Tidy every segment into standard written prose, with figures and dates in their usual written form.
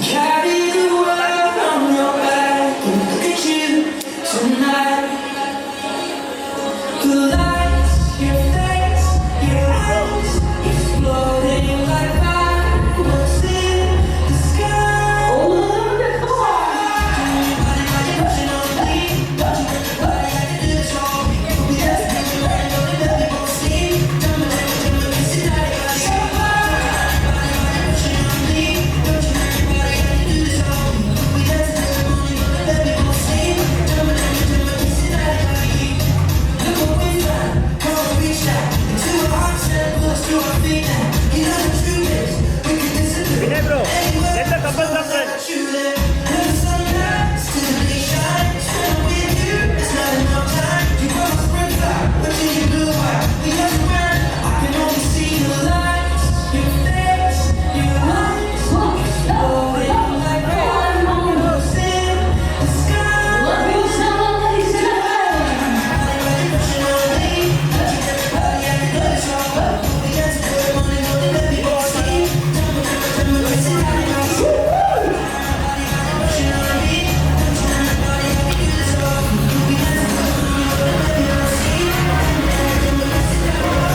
Carry the world on your back and look at you tonight. The lights, your face, your eyes, exploding like fireworks in the sky. Oh, come on! Body like a rushing on me, body like a good song. We just do it right, know that we both see. Jumping like a jumper, missing out of my soul. Body like a rushing on me, don't you know body like a good song. We just do it only, know that we both see. Jumping like a jumper, missing out of my feet. Look what we found, come on, reach out into our hearts and pull us to our feet now. You know the truth is, we can disappear. Vinay bro, Anywhere, let the couple come friend. you live. And the sunrise still really shines. Spend with you, it's not enough time. You were my spring flower, but then you blew out. We just burn, I can only see the lights. Your face, your eyes, exploding like fireworks in the sky. Body like a rushing on me, touching everybody at the good song. We just do it only know that we both see. Jumping like a jumper, missing out of my soul. Body like a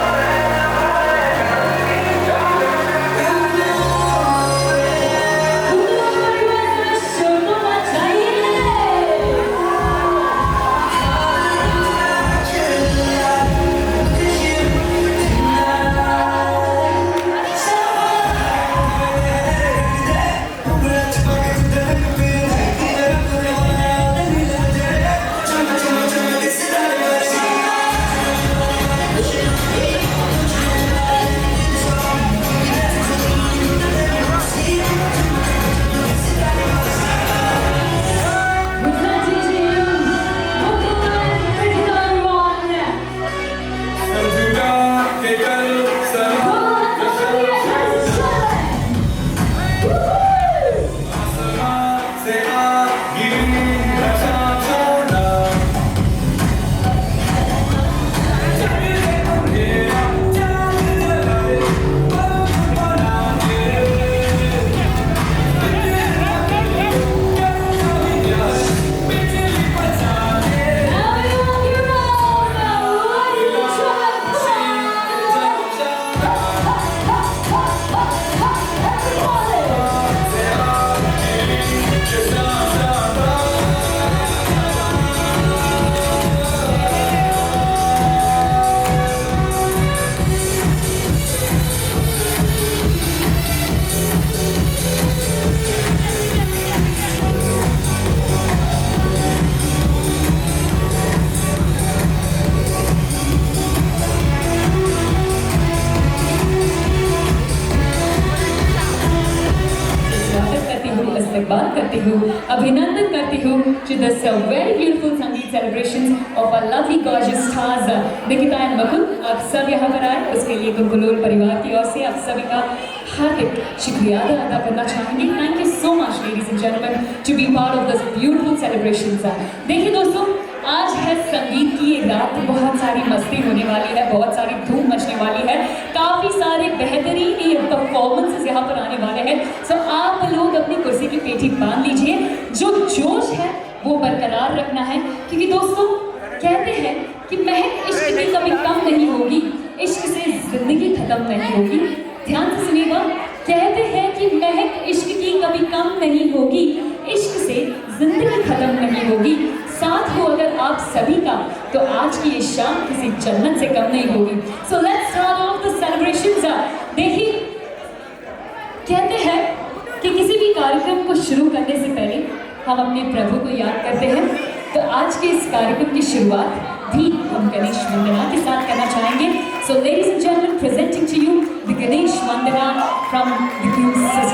rushing on me, touching everybody at the good song. We just do it only know that we both see. Jumping like a jumper, missing out of my soul. स्वागत करती हूँ, इस्तकबाल करती हूँ, अभिनंदन करती हूँ to the very beautiful Sangeet celebrations of our lovely gorgeous stars Nikita and Makul. आप सब यहाँ पर आए, उसके लिए गुलगुलोल परिवार की ओर से आप सभी का हार्दिक शुक्रिया अदा करना चाहेंगे. Thank you so much, ladies and gentlemen, to be part of this beautiful celebrations. देखिए दोस्तों, आज है संगीत की ये रात, बहुत सारी मस्ती होने वाली है, बहुत सारी धूम मचने वाली है, काफी सारे बेहतरीन ये परफॉर्मेंसेस यहाँ पर आने वाले हैं. सो आप लोग अपनी कुर्सी की पेटी बांध लीजिए, जो जोश है वो बरकरार रखना है, क्योंकि दोस्तों कहते हैं कि महक इश्क की कभी कम नहीं होगी, इश्क से जिंदगी खत्म नहीं होगी. ध्यान से सुनिएगा, कहते हैं कि महक इश्क की कभी कम नहीं होगी, इश्क से जिंदगी खत्म नहीं होगी. साथ हो अगर आप सभी का, तो आज की ये शाम किसी जन्नत से कम नहीं होगी. So let's start of the celebrations. देखिए, कहते हैं कि किसी भी कार्यक्रम को शुरू करने से पहले हम अपने प्रभु को याद करते हैं. तो आज के इस कार्यक्रम की शुरुआत भी हम गणेश वंदना के साथ करना चाहेंगे. So ladies and gentleman, presenting to you the Ganesh Vandana from the Q sisters.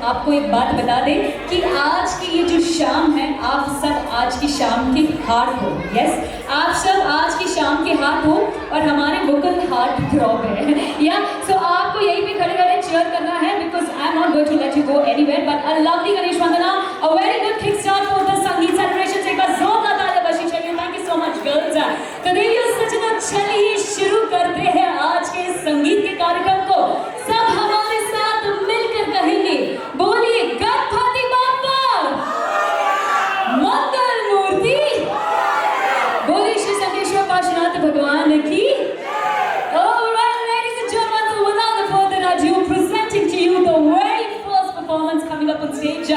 आपको एक बात बता दें कि आज की ये जो शाम है, आप सब आज की शाम के हार्ट हो। यस, आप सब आज की शाम के हार्ट हो और हमारे वोकल हार्ट थ्रॉब है। या सो आपको यहीं पे खड़े खड़े चीयर करना है, because I am not going to let you go anywhere, but a lovely Ganesh Vandana, a very good kick start for the sangeet celebration. एक बार जोरदार तालियां बजाइए। Thank you so much girls. तो देवियों सजना, चलिए शुरू करते हैं आज के संगीत के कार्यक्रम को। सब हमारे साथ मिलकर कहेंगे, बोलिए गणपति बाप्पा मंगल मूर्ति, बोलिए श्री संकेश्वर पार्श्वनाथ भगवान की। Alright, ladies and gentlemen, so without further ado, presenting to you the very first performance coming up on stage.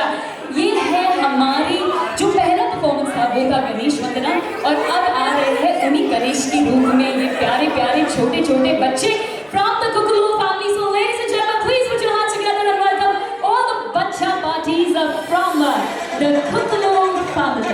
ये है हमारी जो पहला परफॉर्मेंस था, वो था गणेश वंदना, और अब आ रहे हैं उन्हीं गणेश के रूप में ये प्यारे प्यारे छोटे छोटे बच्चे from the Kukulur family. So ladies and gentlemen, please put your hands together and welcome all the bacha parties from the Kukulur family.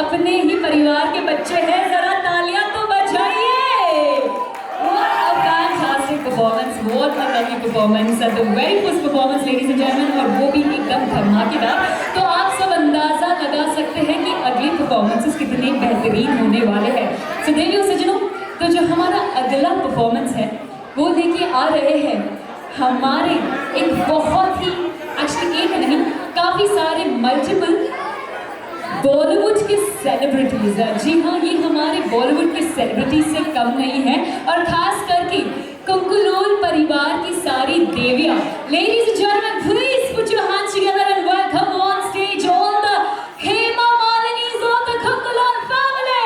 अपने ही परिवार के बच्चे हैं, जरा तालियां तो बजाइए। What a fantastic performance, what a lovely performance, the very first performance ladies and gentlemen, और वो भी एकदम धमाकेदार। तो आप सब अंदाजा लगा सकते हैं कि अगली परफॉर्मेंसेस कितने बेहतरीन होने वाले हैं। So देवियों सज्जनों, तो जो हमारा अगला परफॉर्मेंस है वो लेके आ रहे हैं हमारे एक बहुत ही, एक्चुअली एक नहीं, काफी सारे मल्टीपल बॉलीवुड के सेलिब्रिटीज। जी हाँ, ये हमारे बॉलीवुड के सेलिब्रिटीज से कम नहीं है, और खास करके कुकुलोल परिवार की सारी देवियां। Ladies and gentleman, please put your hands together and welcome on stage all the Hema Malinis of the कुकुलोल फैमिली।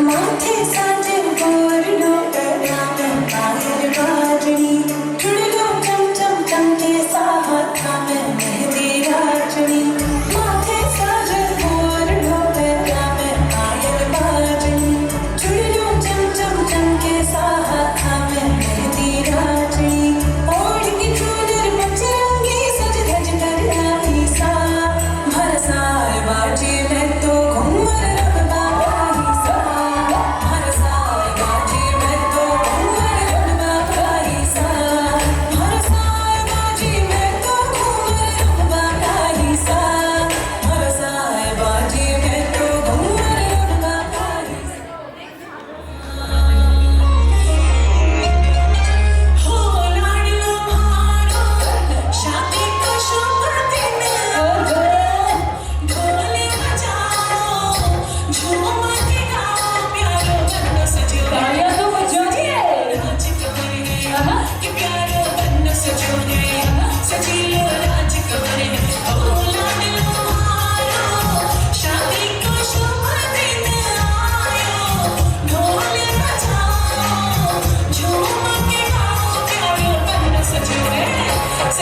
माथे साजन बोल ढोल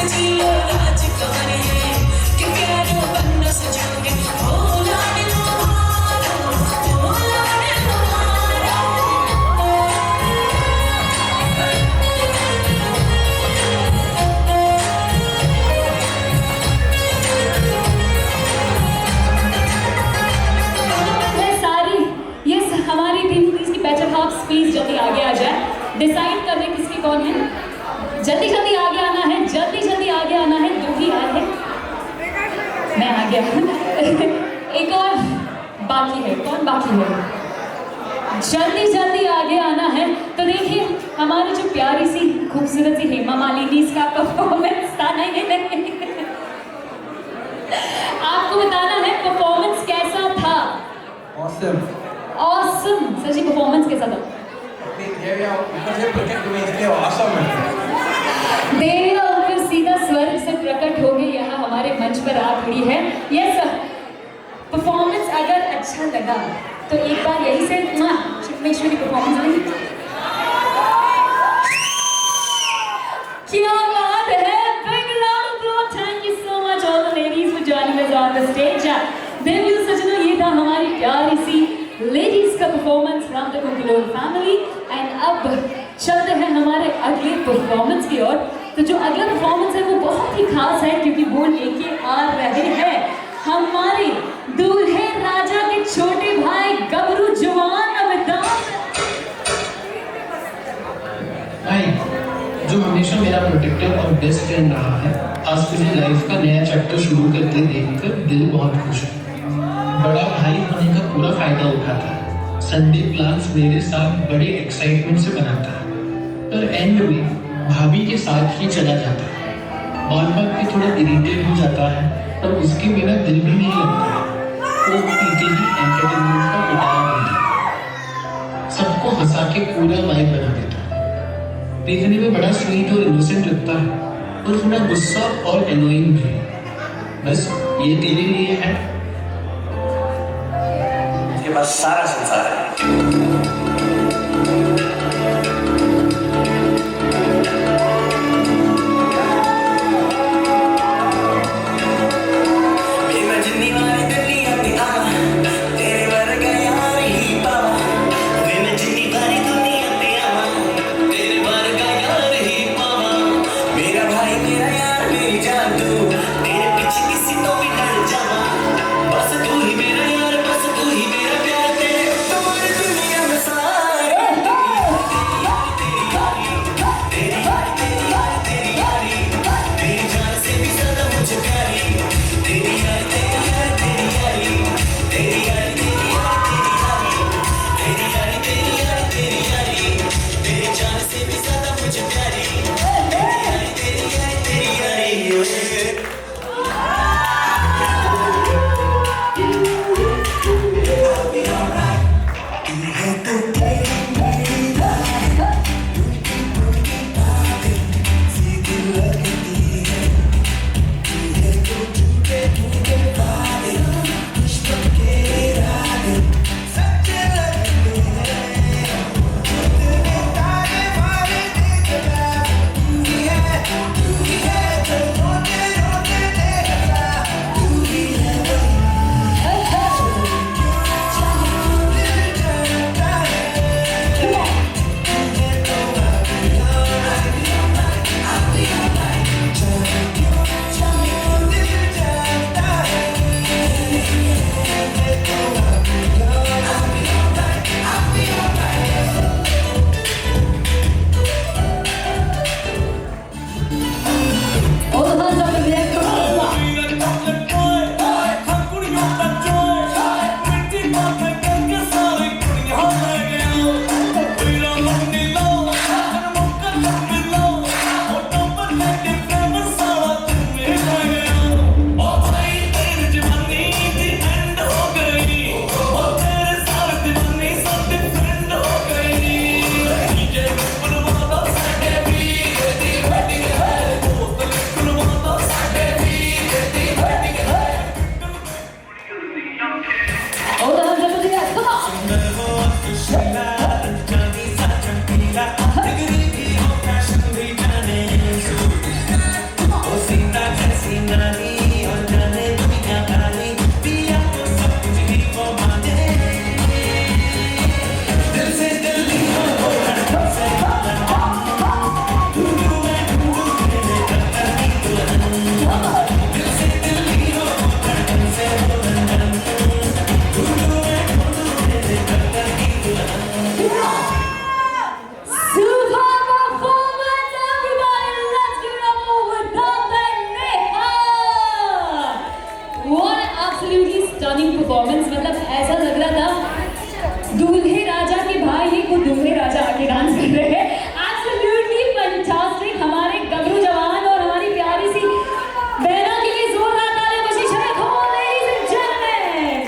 जियो राजकुमारी है कि प्यारो बनना सजाओगे ओ लाडलो हमारा ओ लाडलो हमारा मैं सारी ये हमारी तीन प्लीज की बैचलर हाफ प्लीज जल्दी आगे आ जाए डिसाइड कर रहे किसकी कौन है जल्दी जल्दी आगे आना है जल्दी जल्दी आगे आना है दो ही आए हैं मैं आ गया एक और बाकी है कौन बाकी है जल्दी जल्दी आगे आना है तो देखिए हमारी जो प्यारी सी खूबसूरत सी हेमा मालिनी इसका परफॉर्मेंस था नहीं आपको बताना है परफॉर्मेंस कैसा था Awesome. ऑसम सर जी परफॉर्मेंस कैसा था देवी और सीधा स्वर्ग से प्रकट हो गई यहाँ हमारे मंच पर आ खड़ी है यस सर परफॉर्मेंस अगर अच्छा लगा तो एक बार यही से चिकमेश्वरी परफॉर्मेंस देंगे क्या बात है big round of applause thank you so much all the ladies for joining us on the stage देवी और सजना ये था हमारी प्यारी सी लेडीज का परफॉर्मेंस फ्रॉम द कुकिलोल फैमिली एंड अब चलते हैं हमारे अगले परफॉर्मेंस की ओर तो जो अगला परफॉर्मेंस है वो बहुत ही खास है क्योंकि वो लेके आ रहे हैं हमारे दूल्हे राजा के छोटे भाई गबरू जवान अमिताभ भाई जो हमेशा मेरा प्रोटेक्टर और बेस्ट फ्रेंड रहा है आज मुझे लाइफ का नया चैप्टर शुरू करते देखकर दिल बहुत खुश है बड़ा भाई होने का पूरा फायदा उठाता है संडे प्लान्स मेरे साथ बड़े एक्साइटमेंट से बनाता है पर एंड में भाभी के साथ ही चला जाता है बात पे थोड़ा इरिटेट हो जाता है पर उसके बिना दिल भी नहीं लगता वो पीते ही एंटरटेनमेंट का पिटारा बनता है सबको हंसा के पूरा वाइब बना देता है देखने में बड़ा स्वीट और इनोसेंट लगता है और थोड़ा गुस्सा और एनोइंग भी बस ये तेरे लिए है के पास सारा संसार है बस तू ही मेरा यार बस तू ही मेरा प्यार तेरे तुम्हारी दुनिया में सारा दूल्हे राजा के भाई को दूल्हे राजा आके डांस कर रहे हैं। Absolutely fantastic. हमारे गबरू जवान और हमारी प्यारी सी बहना के लिए जोरदार तालियां बजाइए। Ladies and gentleman.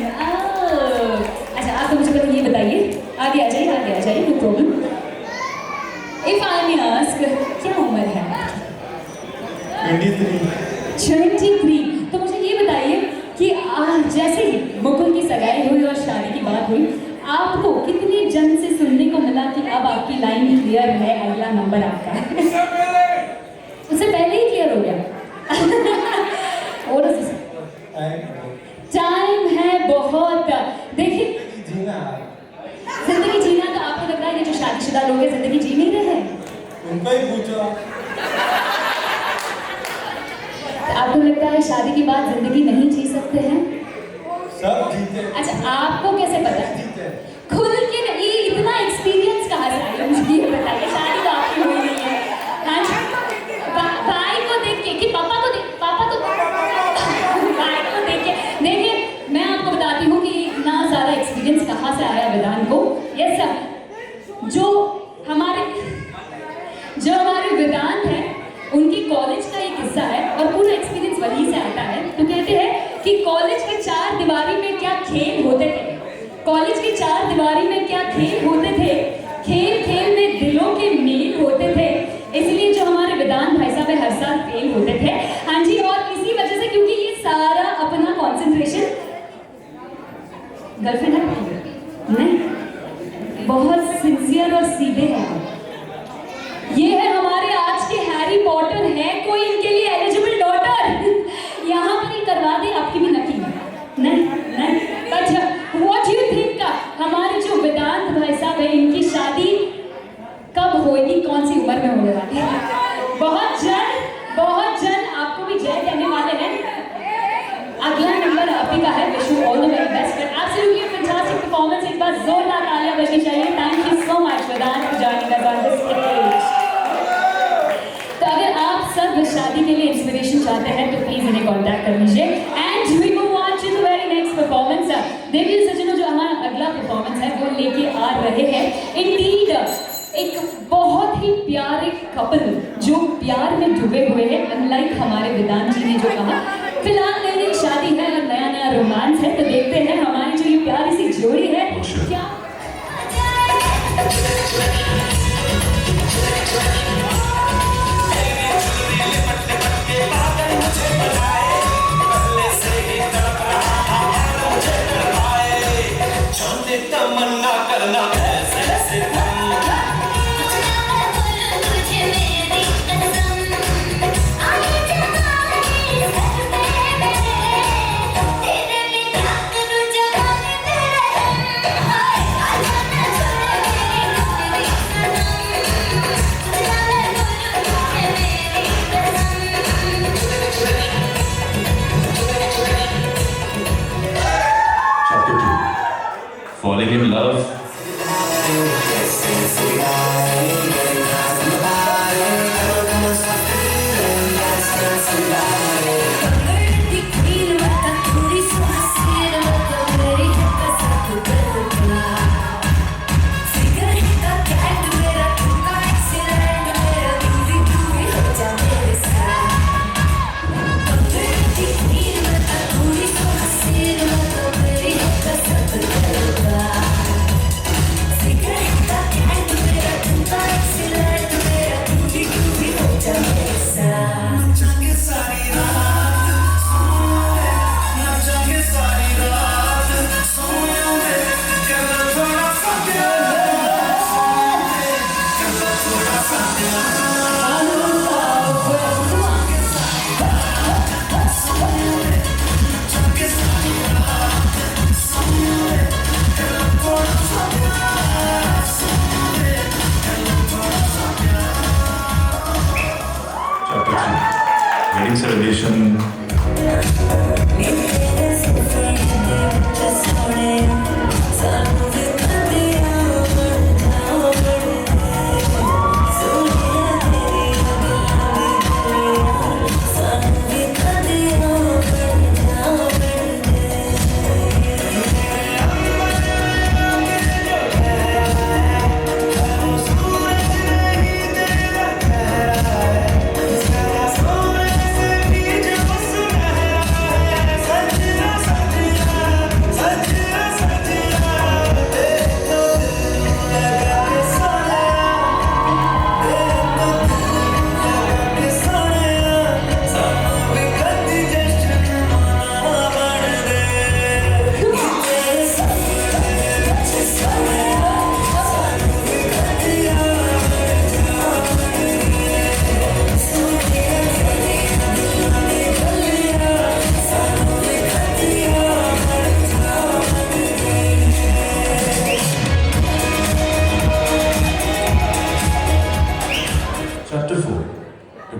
अच्छा आप तो मुझे पहले ये बताइए, आगे आ जाइए, no problem. If I may ask, क्या उम्र है आपकी? 23। तो मुझे ये बताइए कि जैसे ही मुकुल की सगाई हुई और शादी की बात हुई, आपको कितने जन से सुनने को मिला कि अब आपकी लाइन क्लियर है, अगला नंबर आपका है? उससे पहले ही क्लियर हो गया। और टाइम है बहुत। देखिए जिंदगी जीना, तो आपको लग रहा है ये जो शादीशुदा लोग हैं जिंदगी जी नहीं रहे हैं? उनको ही पूछो। आपको लगता है शादी के बाद जिंदगी नहीं जी सकते हैं? सब जीते। अच्छा आपको कैसे पता? खुल के नहीं, इतना एक्सपीरियंस कहाँ से आया? मुझे ये बताइए, शादी तो आपकी हुई नहीं है। हाँ भाई को देख के कि पापा तो भाई को देख के। देखिए मैं आपको बताती हूँ कि इतना ज़्यादा एक्सपीरियंस कहाँ से आया वेदांत को। यस सर, जो हमारे वेदांत है उनकी कॉलेज का एक हिस्सा है और पूरा एक्सपीरियंस वहीं से आता है। तो कहते हैं कि कॉलेज के 4 दीवारी में क्या खेल होते थे, कॉलेज की 4 दीवारी में क्या खेल होते थे, खेल खेल में दिलों के मेल होते थे। इसलिए जो हमारे वेदांत भाई साहब हर साल फेल होते थे। हाँ जी, और इसी वजह से क्योंकि ये सारा अपना कॉन्सेंट्रेशन गर्लफ्रेंड है नहीं, बहुत सिंसियर और सीधे हैं। ये है हमारे आज के हैरी पॉटर। है कोई इनके लिए एलिजिबल डॉटर? यहाँ पर ही करवा दे, आपकी भी नकी नहीं। बट व्हाट यू थिंक, हमारे जो वेदांत भाई साहब है इनकी शादी कब होगी, कौन सी उम्र में होने वाली है? बहुत जल्द आपको भी जय कहने वाले हैं। अगला नंबर आप ही का है। Wish you all the very best. Absolutely fantastic performance. एक बार जोरदार तालियां बजनी चाहिए। Thank you so much Vedant for joining us on this stage. तो अगर आप सब शादी के लिए इंस्पिरेशन चाहते हैं तो प्लीज इन्हें कांटेक्ट कर लीजिए। And we move on to the very next performance. देवी सज्जनों, जो हमारा अगला परफॉर्मेंस है वो लेके आ रहे हैं इंडीड एक बहुत ही प्यारे कपल जो प्यार में डूबे हुए हैं। अनलाइक हमारे वेदांत जी ने जो कहा, फिलहाल नई नई शादी है और नया नया रोमांस है। तो देखते हैं हमारी जो ये प्यारी सी जोड़ी है क्या तमन्ना करना ऐसे ऐसे Falling in love. Secret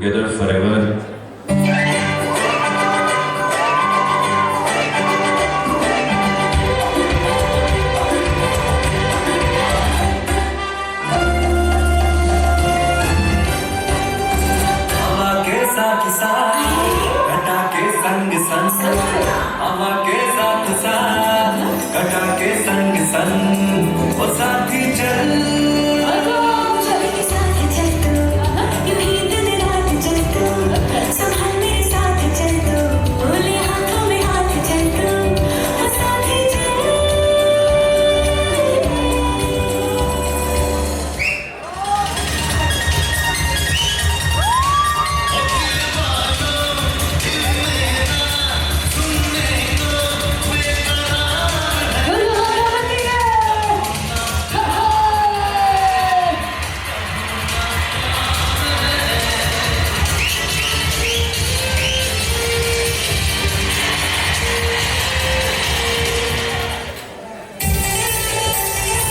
together forever. हवा के साथ साथ घटा के संग संग हवा के साथ साथ घटा के संग संग वो साथी चल छवि के साथ चल तू यूं ही दिन रात चल तू संभाल मेरे साथ चल तू बोले हाथों में हाथ चल तू वो साथी चल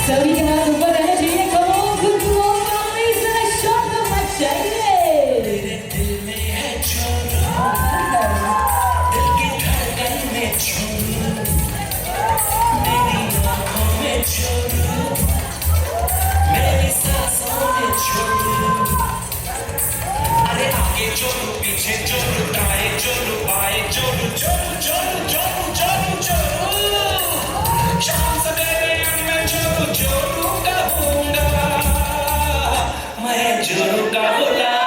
सभी के हाथ ऊपर रहना चाहिए। Come on, good to all families and a shot of my चाहिए। दिल में है चोर दिल की धड़कन में चोर मेरी आँखों में चोर मेरी सांसों में चोर अरे आगे चोर पीछे चोर दाएं चोर बाएं चोर चोर चोर चोर चोर चोर शाम सवेरे मैं चोर चोर कहूँगा मैं चोर का गुलाम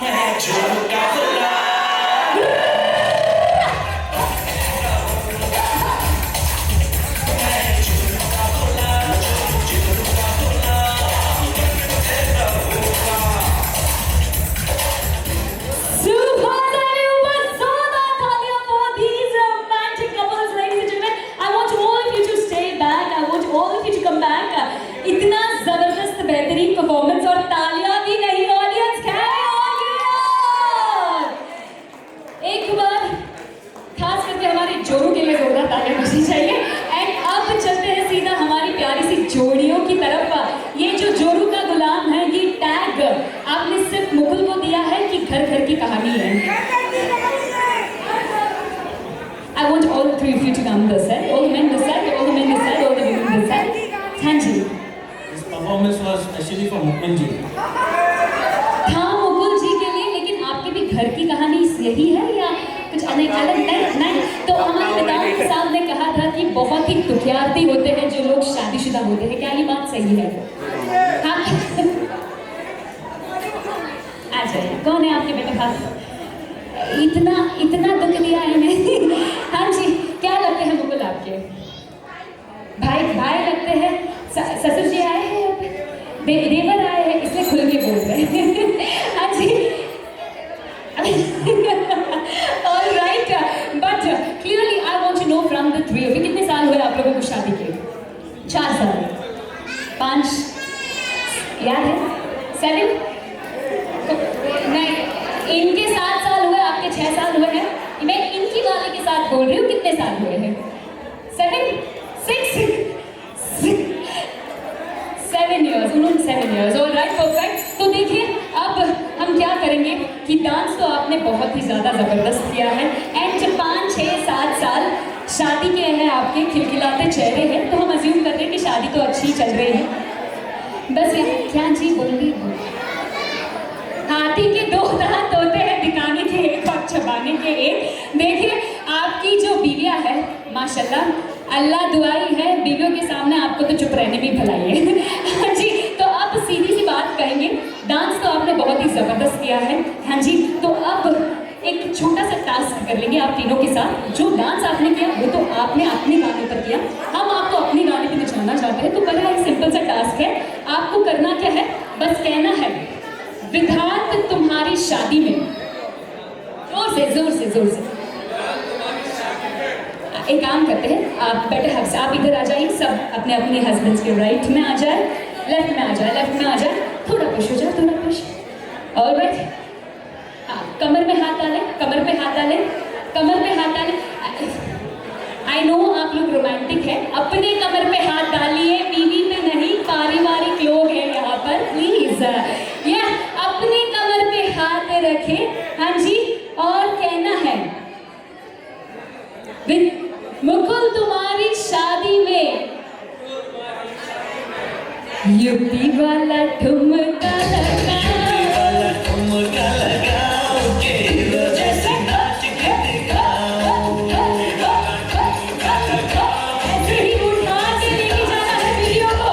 मैं चोर का गुलाम इतना जबरदस्त बेहतरीन परफॉर्मेंस और तालियां भी नहीं ऑडियंस एक बार खास करके हमारे जोड़ों के लिए जोरदार तालियां बजनी चाहिए। एंड अब चलते हैं सीधा हमारी प्यारी सी जोड़ियों की तरफ। ये जो जोड़ू का गुलाम है ये टैग आपने सिर्फ मुकुल को दिया है कि घर घर की कहानी है। I want all three of you to come this side, all the men this side, all the men this side, all the women this side. हाँ जी। This performance was specially for Mukul ji. था मुकुल जी के लिए, लेकिन आपकी भी घर की कहानी यही है या कुछ अलग अलग? नहीं। तो हमारे पिताओं के साहब ने कहा था कि बहुत ही दुखियार्थी होते हैं जो लोग शादीशुदा होते हैं। क्या ये बात सही है? हाँ। आ जाइए, कौन है आपके बेटे पास? इतना दुख दिया है इन्हें। हाँ जी, क्या लगते हैं मुकुल आपके? भाई लगते हैं। ससुर जी आए हैं यहाँ पे, देवर आए हैं, इसलिए खुल के बोल रहे हैं। हाँ जी। All right, but clearly I want to know from the three of you, कितने साल हुए आप लोगों को शादी के? 4 साल, 5, याद है? 7? नहीं, इनके 7 साल हुए, आपके 6 साल हुए हैं। मैं इनकी वाले के साथ बोल रही हूँ, कितने साल हुए हैं? 7 years, उन्होंने 7 years, all right, perfect। तो देखिए अब हम क्या करेंगे कि डांस तो आपने बहुत ही ज़्यादा ज़बरदस्त किया है एंड 5, 6, 7 साल शादी के हैं, आपके खिलखिलाते चेहरे हैं, तो हम अज्यूम कर रहे हैं कि शादी तो अच्छी चल रही है। बस यहाँ क्या जी बोलिए? हाथी के 2 दांत होते हैं, दिखाने के एक और चबाने के एक। देखिए आपकी जो बीवियाँ है माशाल्लाह, अल्लाह दुआई है, बीवियों के सामने आपको तो चुप रहने में भलाई है। हाँ जी, तो अब सीधी सी बात कहेंगे, डांस तो आपने बहुत ही ज़बरदस्त किया है। हाँ जी, तो अब एक छोटा सा टास्क कर लेंगे आप तीनों के साथ। जो डांस आपने किया वो तो आपने अपने गाने पर किया, हम आपको अपने गाने पर नचाना चाहते हैं। तो बड़ा एक सिंपल सा टास्क है, आपको करना क्या है, बस कहना है विधात तुम्हारी शादी में, जोर से। एक काम करते हैं, आप बेटे आप इधर आ जाइए, सब अपने अपने हस्बैंड्स के राइट में आ जाए, लेफ्ट में आ जाए। थोड़ा पुश हो जाओ, थोड़ा पुश। ऑलराइट, हाँ, कमर में हाथ डालें, कमर में हाथ डालें, कमर में हाथ डालें। आई नो आप लोग रोमांटिक हैं, अपने कमर पे हाथ डालिए, बीवी पे नहीं, पारिवारिक लोग हैं यहाँ पर, प्लीज। या अपने कमर पे हाथ रखें, हाँ जी। और कहना है, मुकुल तुम्हारी शादी में यूपी वाला ठुमका लगा, ऐसे ही उठा के लेके जाना है वीडियो को,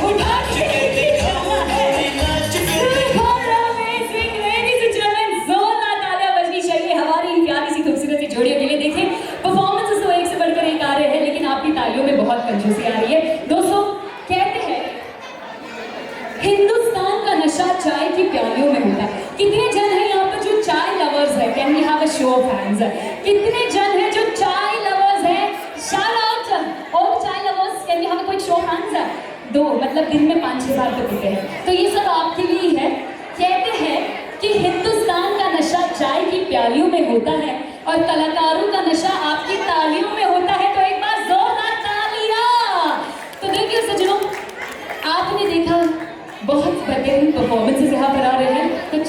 उठा के लेके जाना है। Amazing, ladies and gentlemen, जोरदार तालियां बजनी चाहिए हमारी इन प्यारी सी खूबसूरत सी जोड़ियों के लिए। देखिए परफॉर्मेंसेस तो एक से बढ़कर एक आ रहे हैं, लेकिन आपकी तालियों में बहुत कंजूसी आ रही है। दोस्तों कहते हैं हिंदुस्तान का नशा चाय की प्यालियों में होता है। कितने जन हैं यहाँ पर जो चाय लवर्स हैं? Can we have a show of hands? कितने जन हैं जो चाय लवर्स हैं? Shout out all chai lovers, can we have a quick show of hands? दो, मतलब दिन में 5-6 बार तो पीते हैं, तो ये सब आपके लिए ही है। कहते हैं कि हिंदुस्तान का नशा चाय की प्यालियों में होता है और कलाकारों का नशा आपकी तालियों में होता है। तो एक बार जोरदार तालियां। तो देखिए सज्जनों, आपने देखा बहुत बेहतरीन परफॉर्मेंसेस यहाँ पर आ रहे हैं। कुछ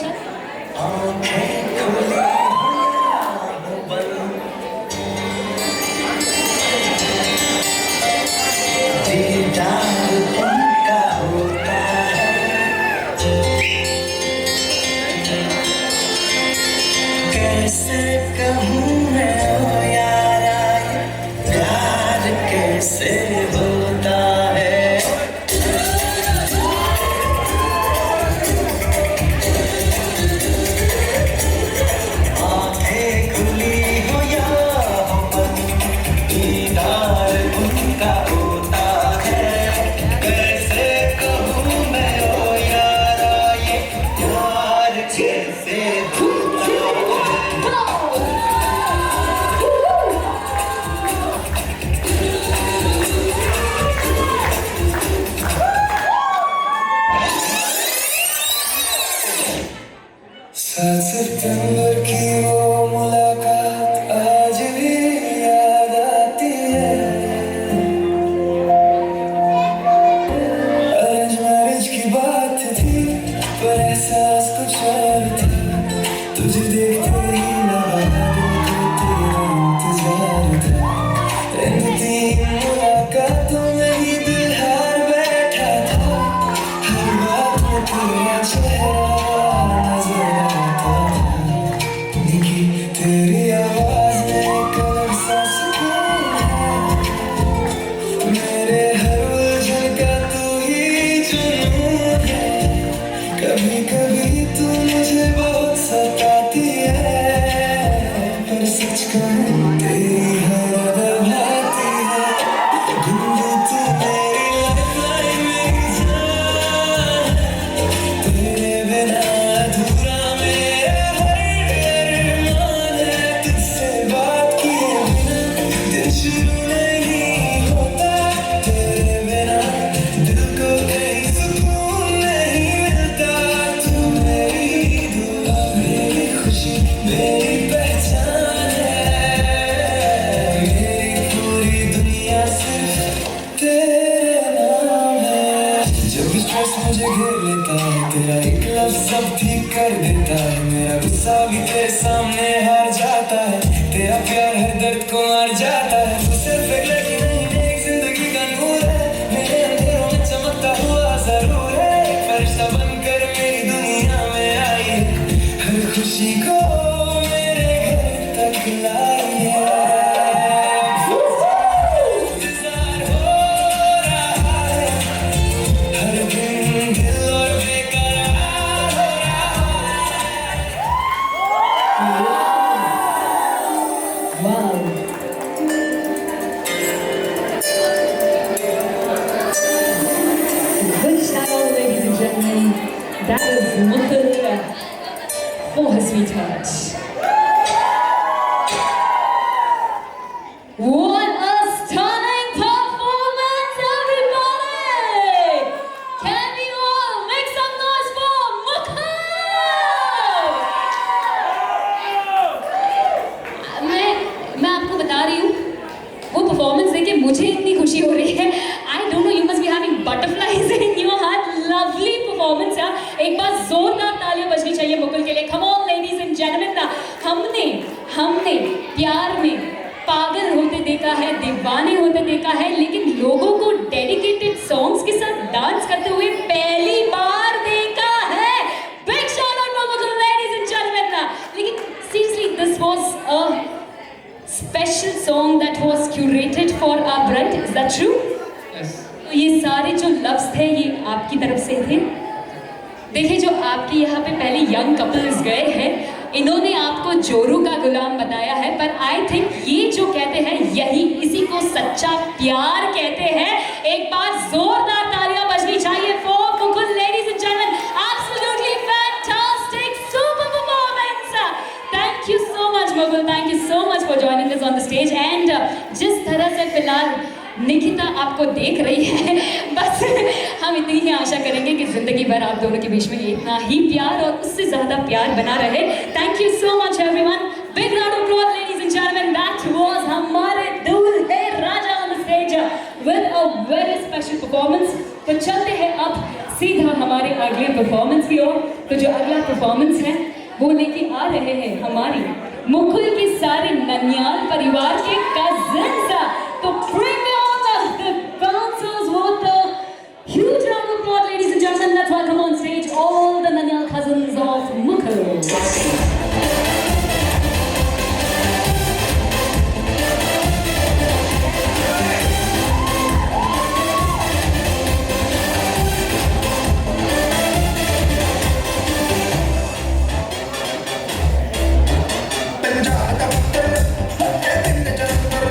दीदार उनका होता है, कैसे कहूँ मैं ओ यारा, प्यार कैसे होता है। आँखें खुली हो या हो बंद, दीदार उनका होता है, कैसे कहूँ मैं ओ यारा, ये प्यार कैसे होता है। सात सितंबर की वो मुलाकात आज भी याद आती है। अरेंज मैरिज की बात थी पर एहसास कुछ और था, तुझे देखते ही लगा दिल को तेरा इंतजार था। इन 3 मुलाकातों में ही दिल हार बैठा था, हर बात में तेरा चेहरा नजर आता था। निकी तेरी आवाज में एक अलग सा सुकून है, मेरे हर उलझन का तू ही जुनून है। कभी कभी तू मुझे बहुत सताती है, पर सच कहूँ तेरी हर अदा भाती है। गुंजू तू मेरी लाइफलाइन, मेरी जान, तेरे बिना अधूरा मेरा हर अरमान है। तुझसे बात किए बिना दिन शुरू नहीं होता, तेरे बिना दिल को कहीं सुकून नहीं मिलता। तू मेरी दुआ, मेरी खुशी, मेरी पहचान है, मेरी पूरी दुनिया सिर्फ तेरे नाम है। जब स्ट्रेस मुझे घेर लेता है, तेरा एक लफ्ज़ सब ठीक कर देता है। मेरा गुस्सा भी तेरे सामने हार जाता है, तेरा प्यार हर दर्द को मार जाता है। तू सिर्फ एक लड़की नहीं, एक जिंदगी का नूर है, मेरे अंधेरों में चमकता हुआ जरूर है। एक फरिश्ता बनकर मेरी दुनिया में आई है, हर खुशी को मेरे घर तक लाई है। इंतजार हो रहा है, हर दिन दिल और बेकरार हो रहा Good shout, ladies and gentlemen. That is Mukul for her sweetheart. What a stunning performance, everybody! Can we all make some noise खुशी हो रही है. I don't know, you must be having butterflies in your heart. Lovely performance यार. एक बार जोरदार तालियां बजनी चाहिए मुकुल के लिए. Come on ladies and gentlemen. हमने प्यार में पागल होते देखा है, दीवाने होते देखा है, लेकिन लोगों को डेडिकेटेड सॉन्ग्स के साथ डांस करते हुए पहली बार देखा है. Big shout out to Mukul, ladies and gentlemen. लेकिन seriously, this was a special song that was curated for our bride. Is that true? Yes. तो ये सारे जो लफ्ज थे ये आपकी तरफ से थे. देखिए जो आपके यहाँ पे पहले यंग कपल्स गए हैं, इन्होंने आपको जोरू का गुलाम बताया है, पर आई थिंक ये जो कहते हैं यही इसी को सच्चा प्यार कहते हैं. एक बार जोरदार तालियां बजनी चाहिए for Mukul, ladies and gentleman. Absolutely fantastic super performance. Thank you so much Mukul, thank you so much for joining us on the stage. And जिस तरह से फिलहाल निकिता आपको देख रही है, बस हम इतनी ही आशा करेंगे कि जिंदगी भर आप दोनों के बीच में इतना ही प्यार और उससे ज्यादा प्यार बना रहे. Thank you so much everyone. Big round of applause ladies and gentleman. That was हमारे दूल्हे राजा on the stage with a very special performance. तो चलते हैं अब सीधा हमारे अगले परफॉर्मेंस की ओर. तो जो अगला परफॉर्मेंस है वो लेके आ रहे हैं हमारी मुकुल के सारे ननियाल परिवार के कजिन्स. तो bring on the bouncers with a huge round of applause, ladies and gentlemen. Let's welcome on stage all the Nanyal cousins of Mukul. Punjab का पुत्र, दिल जंबर,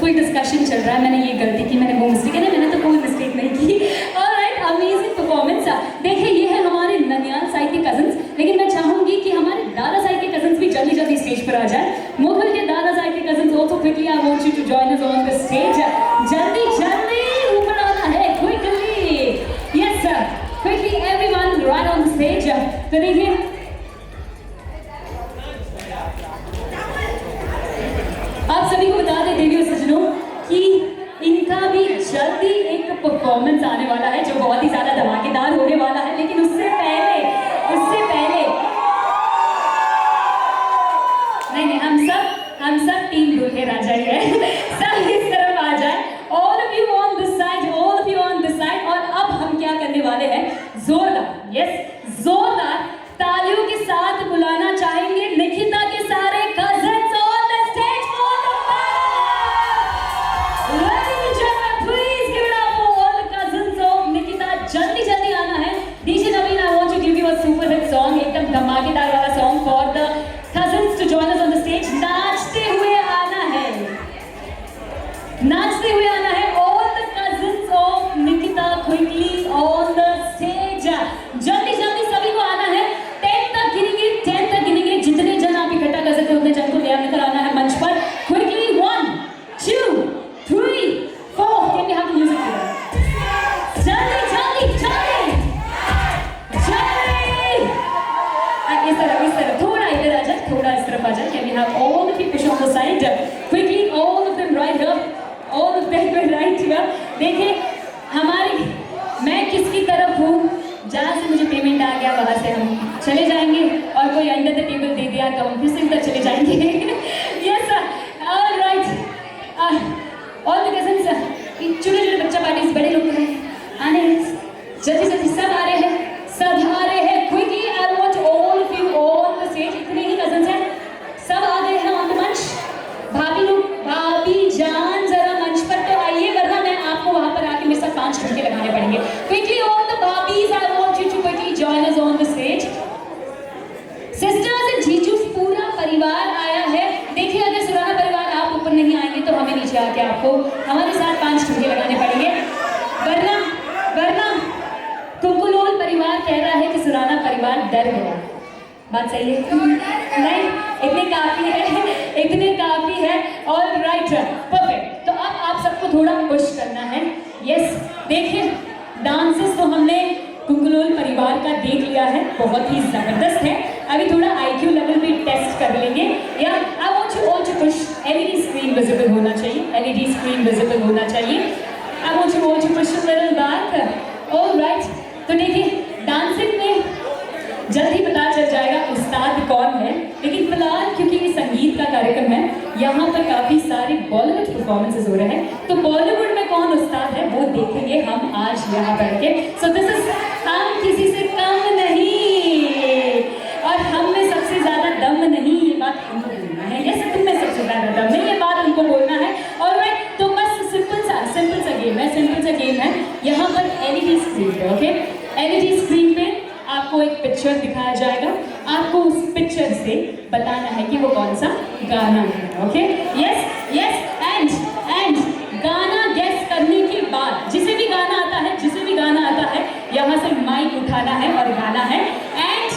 कोई डिस्कशन चल रहा है, मैंने ये गलती की, मैंने वो मिस्टेक है, मैंने तो कोई मिस्टेक नहीं की। Alright, amazing performance. देखिए ये है हमारे ननियाल साइड के कजन्स, लेकिन मैं चाहूंगी कि हमारे दादा साइड के कजन्स भी जल्दी जल्दी स्टेज पर आ जाए। मुगल के दादा साइड के cousins also quickly I want you to join us on the stage. जल्दी जल्दी ऊपर आना है, quickly. Yes sir, quickly everyone right on the stage. तो देखिए आप सभी को बता दें देवी और सज्जनों कि इनका भी जल्दी एक परफॉर्मेंस आने वाला है जो बहुत ही ज्यादा धमाकेदार होने वाला है। लेकिन उससे पहले नहीं, हम सब टीम दूल्हे राजा ही है। सब इस तरफ आ जाए, all of you on this side, all of you on this side. और अब हम क्या करने वाले हैं, जोरदार, यस जोरदार तालियों के साथ बुलाना चाहेंगे निकिता के सारे cousins on the stage for the ladies and gentleman, please give it up for all the cousins of Nikita. जल्दी जल्दी आना है। DJ Naveen, I want to give you a super hit song, एकदम धमाकेदार वाला song for the cousins to join us on the stage. नाचते हुए आना है, नाचते हुए आना है। All the cousins of Nikita quickly on the stage. जल्दी जल्दी सभी को आना है। 10 तक गिनेंगे, 10 तक गिनेंगे। जितने जन आप इकट्ठा कर सकते हैं उतने जन को लेकर आना है मंच पर। Quickly 1 2 3 4। Can we have the music here? जल्दी जल्दी जल्दी जल्दी। इस तरफ थोड़ा इधर आ जाए, थोड़ा इस तरफ आ जाए। Can we have all the people on the side? Quickly all of them right here, all of them right here. देखिए हमारी, मैं किसकी तरफ हूँ, जहाँ से मुझे पेमेंट आ गया वहाँ से हम चले जाएंगे, और कोई अंडर द टेबल दे दिया तो हम फिर से उधर चले जाएंगे। Yes sir, alright. All the cousins, छोटे छोटे बच्चा पार्टीज, बड़े लोग हैं, आने जल्दी जल्दी, सब आ रहे हैं, सब आ रहे हैं। Quickly I want all of you on the stage. इतने ही कजिन्स हैं, सब आ गए हैं ऑन द मंच। भाभी लोग, भाभी जान जरा मंच पर तो आइए, वरना मैं आपको वहाँ पर आके मेरे साथ 5 घंटे लगाने पड़ेंगे। Quickly all the bhabhis, I want you to quickly join us on the stage. Sisters and jijus, पूरा परिवार आया है। देखिए अगर सुराना परिवार आप ऊपर नहीं आएंगे तो हमें नीचे आके आपको हमारे साथ 5 घंटे लगाने पड़ेंगे, वरना कुकुलोल परिवार कह रहा है कि सुराना परिवार डर गया। बात सही है? नहीं, इतने काफी है। All right, perfect. तो अब आप सबको थोड़ा पुश करना है। यस, देखिए डांसेस तो हमने कुकुलोल परिवार का देख लिया है, बहुत ही जबरदस्त है। अभी थोड़ा IQ लेवल भी टेस्ट कर लेंगे। या I want you all to push. LED screen visible होना चाहिए, LED स्क्रीन विजिबल होना चाहिए। I want you all to push a little back. All right, तो देखिए डांसिंग में जल्द ही पता चल जाएगा उस्ताद कौन है, लेकिन फिलहाल क्योंकि ये संगीत का कार्यक्रम है, यहाँ पर काफी सारे बॉलीवुड परफॉर्मेंसेस हो रहे हैं, तो बॉलीवुड में कौन उस्ताद है वो देखेंगे हम आज यहाँ बैठ के। सो दिस इज, हम किसी से कम नहीं और हम में सबसे ज्यादा दम नहीं, ये बात हमको बोलना है। यस, तुम में सबसे ज्यादा दम नहीं, ये बात उनको बोलना है। ऑलराइट, तो बस सिंपल सा गेम है। यहाँ पर LED स्क्रीन पे, ओके, LED स्क्रीन पे आपको एक पिक्चर दिखाया जाएगा, आपको उस पिक्चर से बताना है कि वो कौन सा गाना है। ओके, यस, एंड गाना गेस करने के बाद जिसे भी गाना आता है यहाँ से माइक उठाना है और गाना है। एंड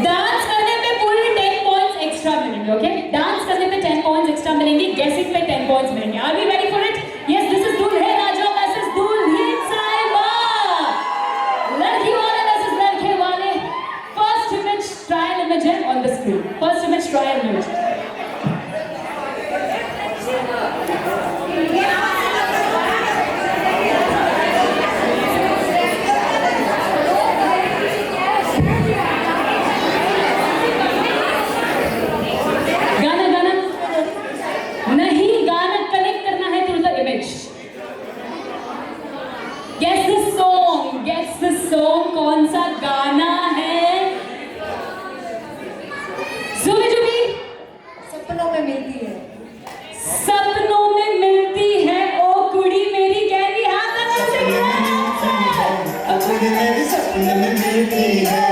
डांस करने पे पूरे 10 पॉइंट्स एक्स्ट्रा मिलेंगे। ओके, डांस करने पे 10 पॉइंट्स एक्स्ट्रा मिलेंगे, गेसिंग पे 10 पॉइंट्स मिलेंगे। Are we ready for it? Yes, this is दूल्हे राजा वर्सेस दुल्हन साहिबा, लड़की वाले वर्सेस लड़के वाले। फर्स्ट इमेज ट्रायल इमेज है on the screen, first image trial image. Guess the song, कौन सा गाना है? जुबी सपनों में मिलती है, सपनों में मिलती है ओ कुड़ी मेरी गहरी हाथ मेरे सपने में मिलती है।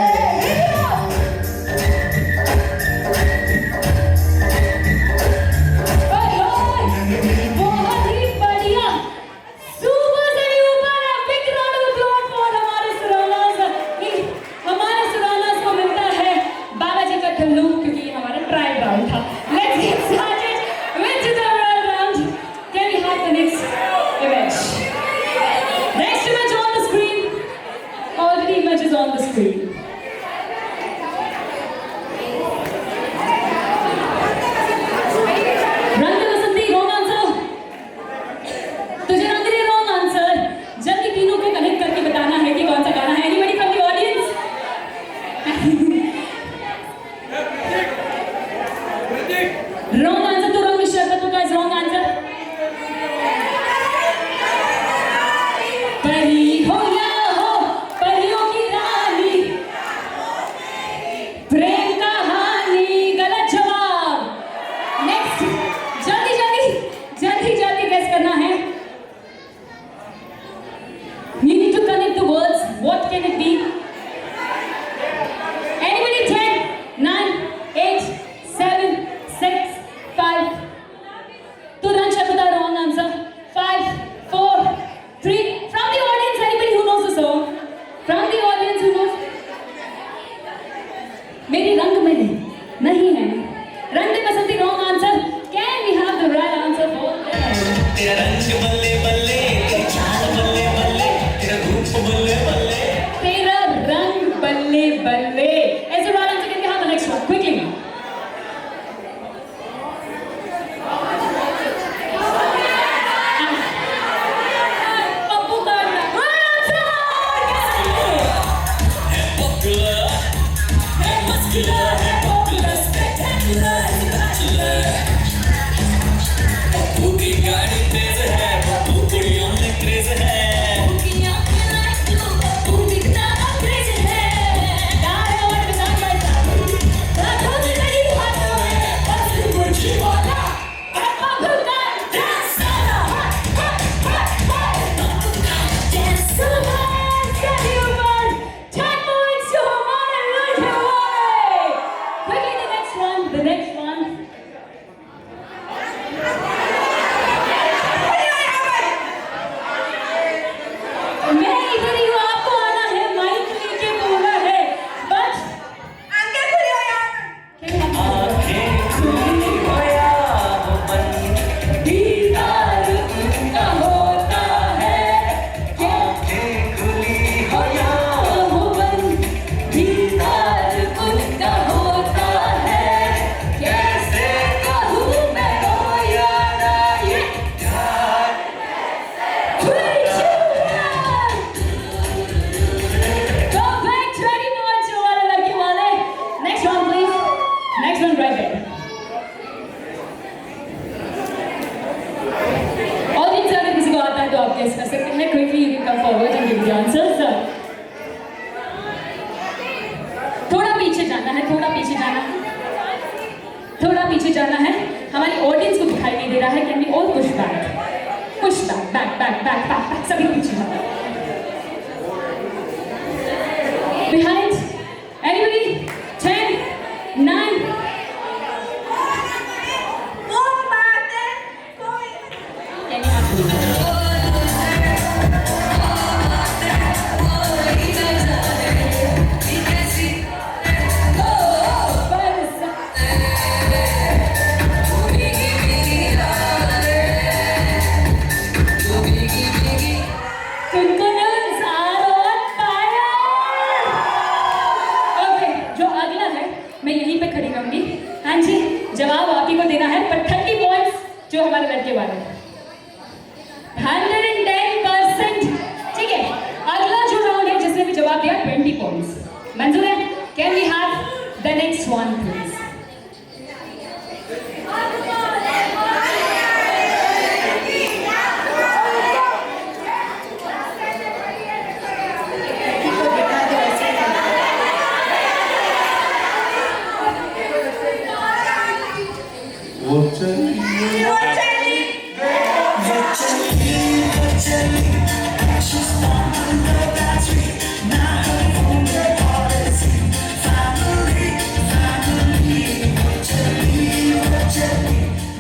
can it be? Anybody? 10, 9, 8, 7, 6, 5. Turansh Shabda, wrong answer. 5, 4, 3. From the audience, anybody who knows the song? From the audience who knows? मेरी रंग में नहीं है रंग दे बसंती wrong answer. Can we have the right answer for that? तेरा रंग बल्ले बल्ले, तेरी चाल बल्ले बल्ले, तेरा रूप बल्ले बल्ले. तेरा रंग बल्ले बल्ले. Is the right answer? Can we have the next one quickly? Papu Karna. Right answer. Popular, hey muscular, hey popular, spectacular, hey bachelor. Pappu की गाड़ी तेज है, पप्पू कुड़ियों में क्रेज है. पप्पू की आंखें लाइट ब्लू, पप्पू दिखता अंग्रेज है. Guys, I want to sound like that. रातों में नहीं हाथों में, बस मुझे वाला. Papu Karna. Dance सारा, dance सारा. Can you burn 10 points to Aman and Rajya Wale? Quickly, the next one. The next one. मैं इधर ही हूँ, आपको आना है, माइक लेके बोलना है, but आंखें खुली हो या मन, दीदार उनका होता है. आंखें खुली हो या भुवन दीदार उनका होता है. कैसे कहूँ मैं हो या ना ये प्यार. Go back 20 points to Wale Lucky Wale. Next one, please. Next one right there. Audience, अगर किसी को आता है तो आप guess कर सकते हैं. Quickly, you can come forward and give the answers. थोड़ा पीछे जाना है, थोड़ा पीछे जाना है, थोड़ा पीछे जाना है. हमारी ऑडियंस को दिखाई नहीं दे रहा है. Can we all push back? Push back, back, back, back, back, back. सभी पीछे जाओ. Behind. Anybody? 10, 9. Can you have to? Kunkunus are on fire. Okay, जो अगला है मैं यहीं पे खड़ी रहूंगी. हाँ जी, जवाब आप ही को देना है, पर 30 पॉइंट्स जो हमारे लड़के वाले 110%. ठीक है, अगला जो राउंड है जिसने भी जवाब दिया 20 पॉइंट्स. मंजूर है? Can we have the next one please?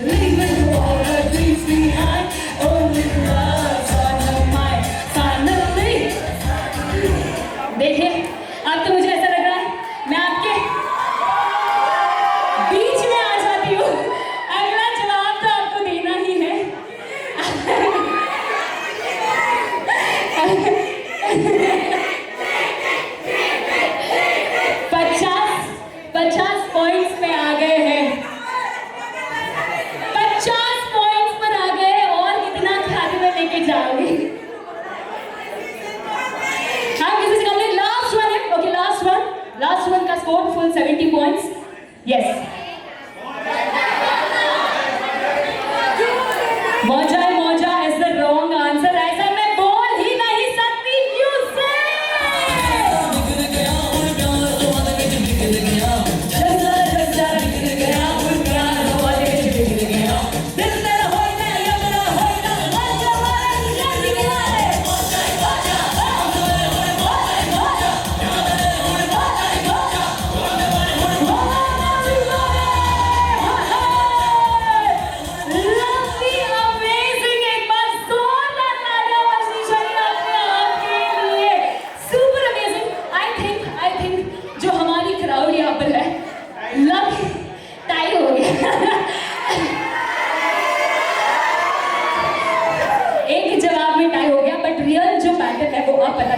Leaving all her dreams behind, only love's on her mind. Finally, देखिए, अब तो मुझे ऐसा लग रहा है मैं आपके बीच में आ जाती हूँ. अगला जवाब तो आपको देना ही है. 50 पॉइंट्स पे आ गए हैं. 50 पॉइंट्स पर आ गए. और कितना खाते में लेके जाओगे? हाँ, किसी से कम. लास्ट वन है. ओके, लास्ट वन का स्कोर फुल 70 पॉइंट्स. यस, मौजा इज द रॉन्ग आंसर. ऐसा मैं बोल ही नहीं सकती. यू से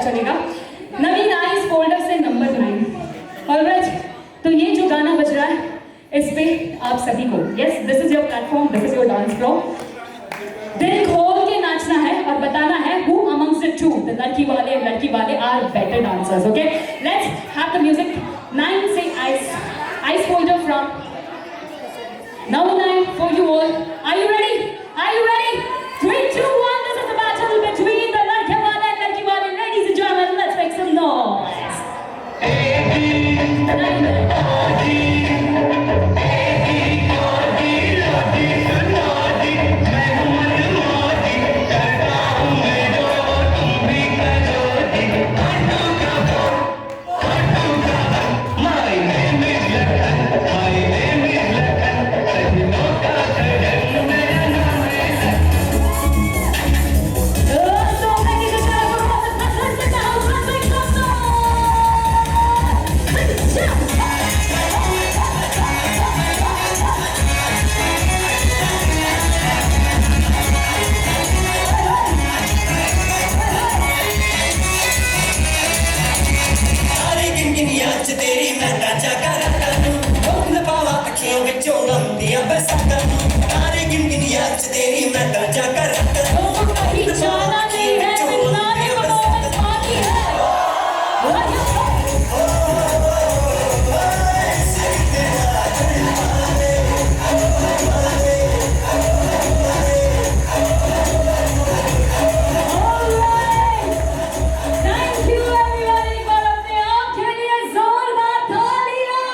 चलेगा। नवीन आइस फोल्डर से नंबर 9। ऑलराइट, तो ये जो गाना बज रहा है इस पे आप सभी को, yes this is your platform, this is your dance floor, दिल खोल के नाचना है और बताना है who amongst the two, the लड़की वाले are better dancers, okay? Let's have the music. 9 say ice folder from number 9 for you all. Are you ready? Are you ready? 3, 2, 1. This is the battle between the लड़के वाले and लड़की वाले. Ladies and gentlemen, let's make some noise. सारी गिनगिनियां च तेरी मैं नाचा करता हूं, ढोल पावा अखियों विचों गंदियां बरसातां नूं। सारी गिनगिनियां च तेरी मैं नाचा करता हूं, कहीं जाना नहीं है, मिलना है, परफॉर्मेंस बाकी है। Thank you everybody for अपने आप के लिए जोरदार तालियां।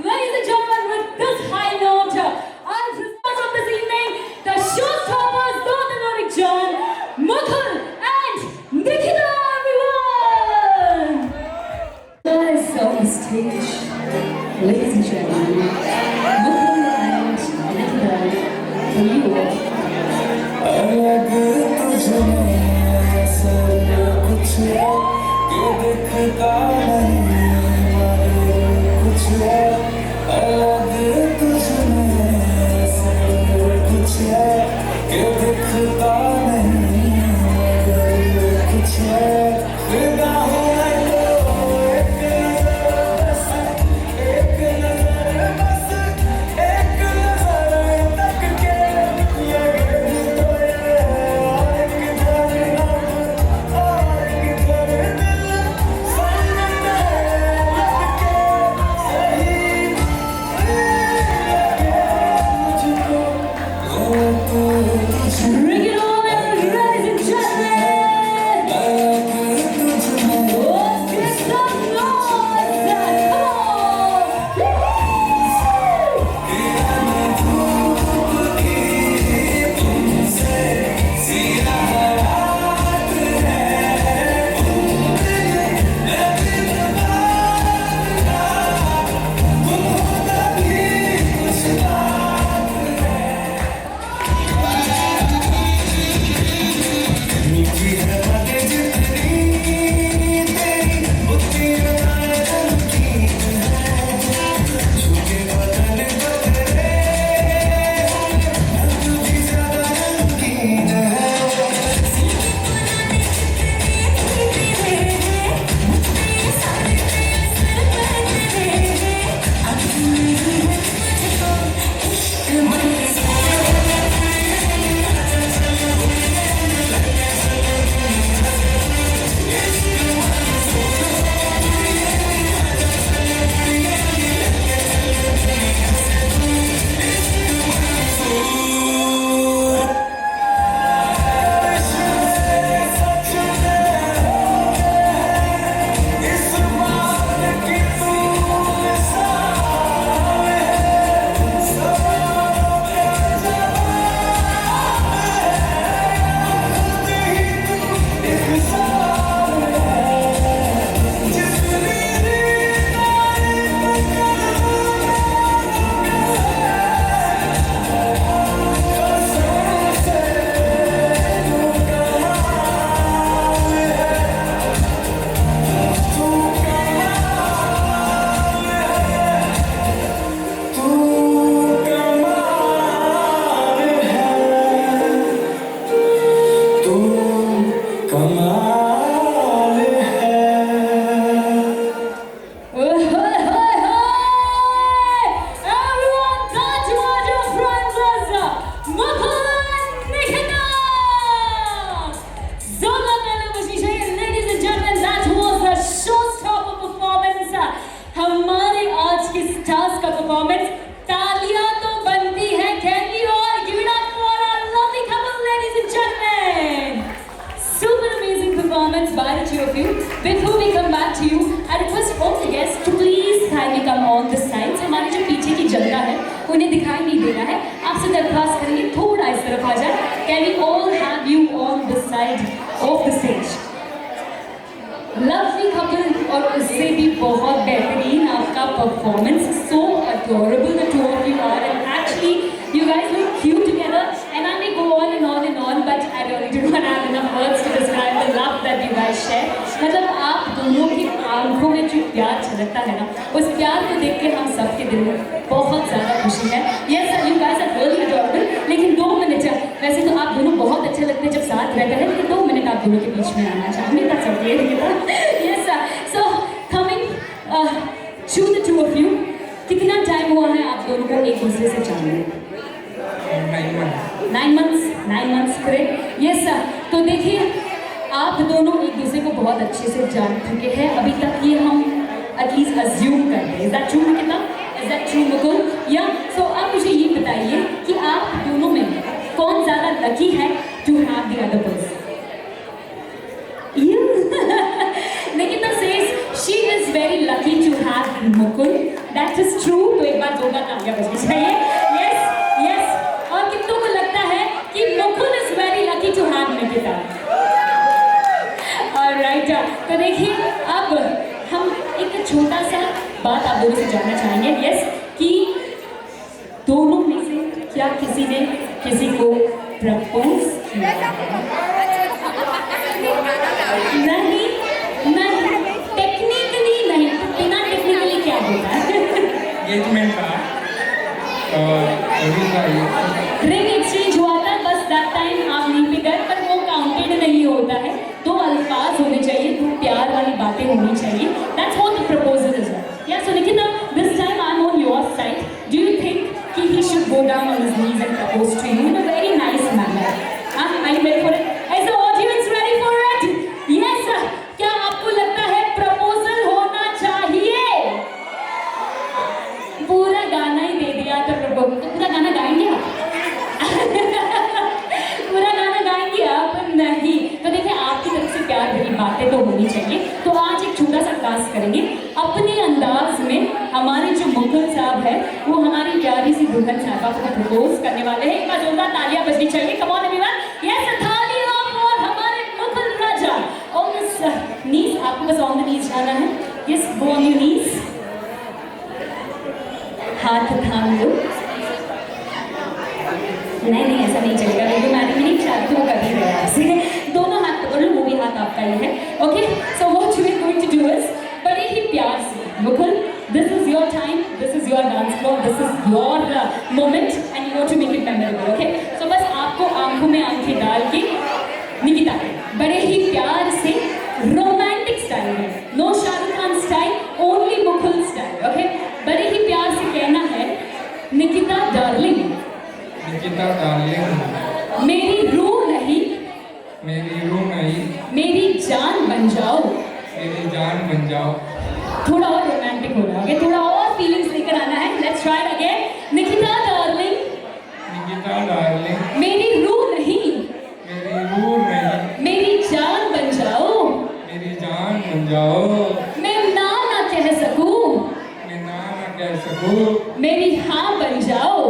Ladies and gentlemen, with this high note, our presenters of this evening, the showstoppers, Dr. Norik John, Mukul and Nikita, everyone. Guys on the stage, ladies and gentlemen, Mukul and Nikita, for you all. अलग तुझमें असर कुछ है कि दिखता नहीं, मगर कुछ है अलग तुझमें असर कुछ है कि दिखता नहीं, मगर कुछ है फिदा हूँ मैं तो एक नजर बस, एक नजर बस, एक नजर तक के ये तो और किधर नम और किधर दिल संग में लग के सही Before we come back to you, I request all the guests to please kindly come on this side. So हमारी जो पीछे की जनता है उन्हें दिखाई नहीं देना है. आपसे दरख्वास्त करेंगे थोड़ा इस तरफ आ जाए. Can we all have you on this side of the stage? Lovely couple और उससे भी बहुत बेहतरीन आपका performance. So adorable the two of you are and actually you guys look cute together and I may go on and but I really do not have enough words to describe the love that you guys share. मतलब आप दोनों की आंखों में जो प्यार छलकता है ना, उस प्यार को देख के हम सबके दिल में बहुत ज़्यादा खुशी है. Yes sir, you guys are really adorable. लेकिन 2 मिनट वैसे तो आप दोनों बहुत अच्छे लगते हैं जब साथ रहते हैं, लेकिन 2 मिनट आप दोनों के बीच में आना चाहूँगी. तक सब ये yes sir. So coming to the two of you, कितना टाइम हुआ है आप दोनों को एक दूसरे से जानने? 9 months. करेक्ट. Yes sir. तो देखिए आप दोनों एक दूसरे को बहुत अच्छे से जान चुके हैं अभी तक, ये हम एटलीस्ट अज्यूम करते हैं. Is that true Nikita? Is that true Mukul? या सो अब मुझे ये बताइए कि आप दोनों में कौन ज़्यादा लकी है to have the other person? Nikita says she is very lucky to have Mukul. That is true. तो एक बार जोरदार तालियां बजनी चाहिए. यस. और कितनों को लगता है कि Mukul is very lucky to have Nikita? Alright. तो देखिए अब हम एक छोटा सा बात आप दोनों से जानना चाहेंगे. यस, कि दोनों में से क्या किसी ने किसी को प्रपोज किया? नहीं, टेक्निकली नहीं. बिना टेक्निकली क्या होता है? एंगेजमेंट का रिंग एक्सचेंज हुआ था, बस दैट टाइम आप नहीं पे गए, पर वो काउंटेड नहीं होता है. 2 अल्फाज होने चाहिए, 2 प्यार वाली बातें होनी चाहिए. That's what the proposal is. Yeah so Nikita, this time I am on your side. Do you think कि he should go down on his knees and propose to you in a very nice manner? I am ready for it. Is the audience ready for it? Yes. क्या आपको लगता है proposal होना चाहिए? पूरा गाना ही दे दिया तो पूरा गाना गाएंगे आप? पूरा गाना गाएंगे आप? नहीं. तो देखिए आपकी तरफ से प्यार भरी बातें तो होनी चाहिए. तो आज एक छोटा सा क्लास करेंगे अपने अंदाज में. हमारे जो मुकुल साहब है वो हमारी प्यारी सी दुल्हन साहबा को प्रपोज करने वाले हैं. एक बार जोरदार तालियां बजनी चाहिए. Come on everyone. यस, तालियां फॉर हमारे मुकुल राजा. ऑन दिस नीज, आपको बस ऑन द नीज जाना है. Yes, go on your knees. हाथ थाम लो. नहीं ऐसा नहीं चलेगा. वीडियो मैरिज में नहीं, शादी तो वो कर ही रहे हैं आपसे. दोनों हाथ पकड़ लो, वो भी हाथ आपका ही है. Okay. So what you are going to do is, बड़े ही प्यार से Mukul, this is your time, this is your dance floor, this is your moment and you want to make it memorable. Okay. So बस आपको आंखों में आंखें डाल के निकिता बड़े ही प्यार से रोमांटिक स्टाइल में, no Shahrukh Khan style, only Mukul style. Okay. बड़े ही प्यार से कहना है, निकिता डार्लिंग, निकिता डार्लिंग, मेरी रूह नहीं, मेरी जान बन जाओ. मेरी जान बन जाओ. थोड़ा और रोमांटिक हो रहा है, थोड़ा और फीलिंग्स लेकर आना है. Let's try it again. Nikita darling, मेरी रूह नहीं, मेरी जान बन जाओ. मैं ना कह सकूं, मेरी हाँ बन जाओ.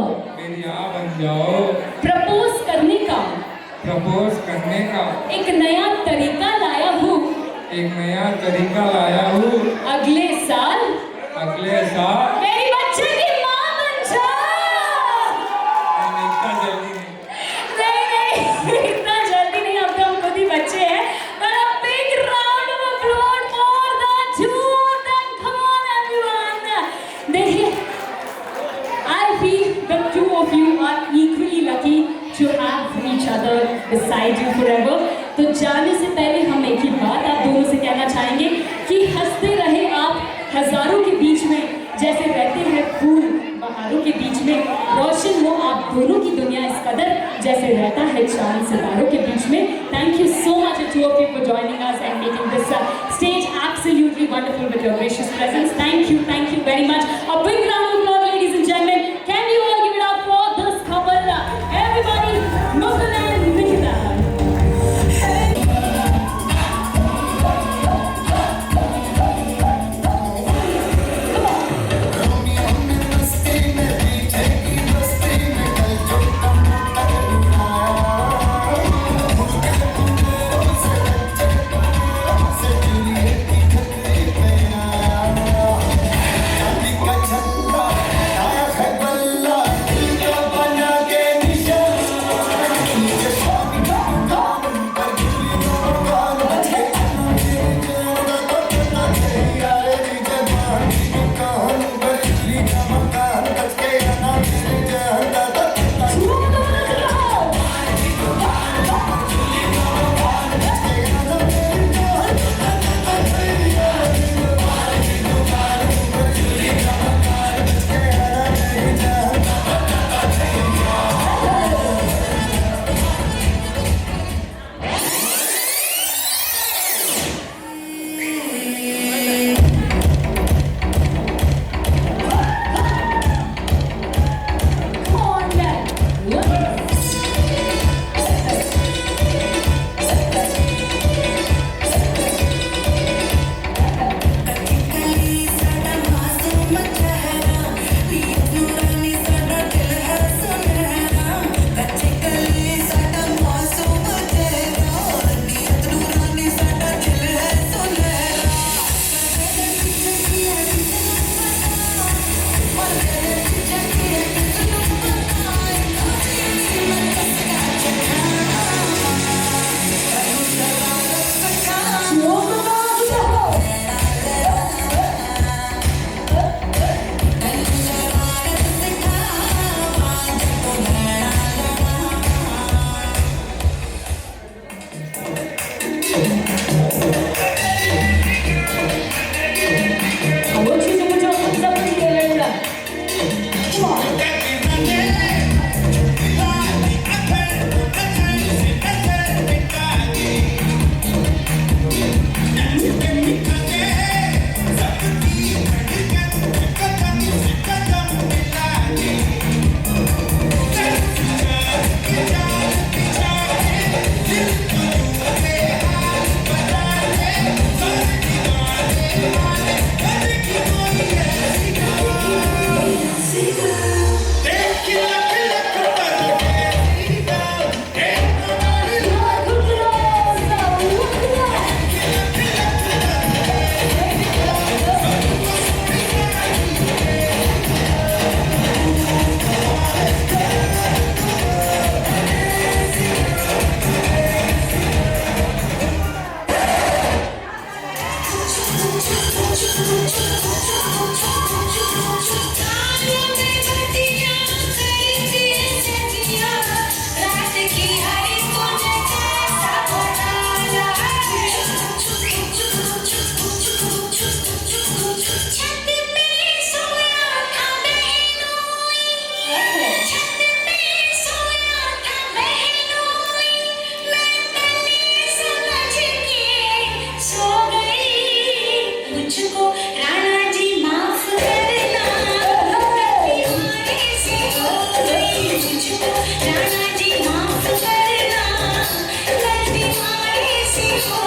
प्रपोज करने का एक नया तरीका लाया हूँ. अगले साल मेरी बच्चे की माँ बन जाओ. नहीं इतना जल्दी नहीं, अब तो हम खुद ही बच्चे हैं. But a big round of applause for the two of them. Come on everyone. देखिए, I feel the two of you are equally lucky to have each other beside you forever. तो जाने से पहले हम एक ही बात आप दोनों से कहना चाहेंगे कि हंसते रहे आप हजारों के बीच में, जैसे रहते हैं फूल बहारों के बीच में. रोशन हो आप दोनों की दुनिया इस कदर जैसे रहता है चांद सितारों के बीच में. Thank you so much the two of you for joining us and making this stage absolutely wonderful with your gracious presence. Thank you very much. A big round of applause, ladies and gentlemen. Can you all give it up for this couple? Everybody, Mukul and Nikita. मुझको राणा जी माफ करना, गलती से हो गई मुझको राणा जी माफ करना, गलती हमारे से हो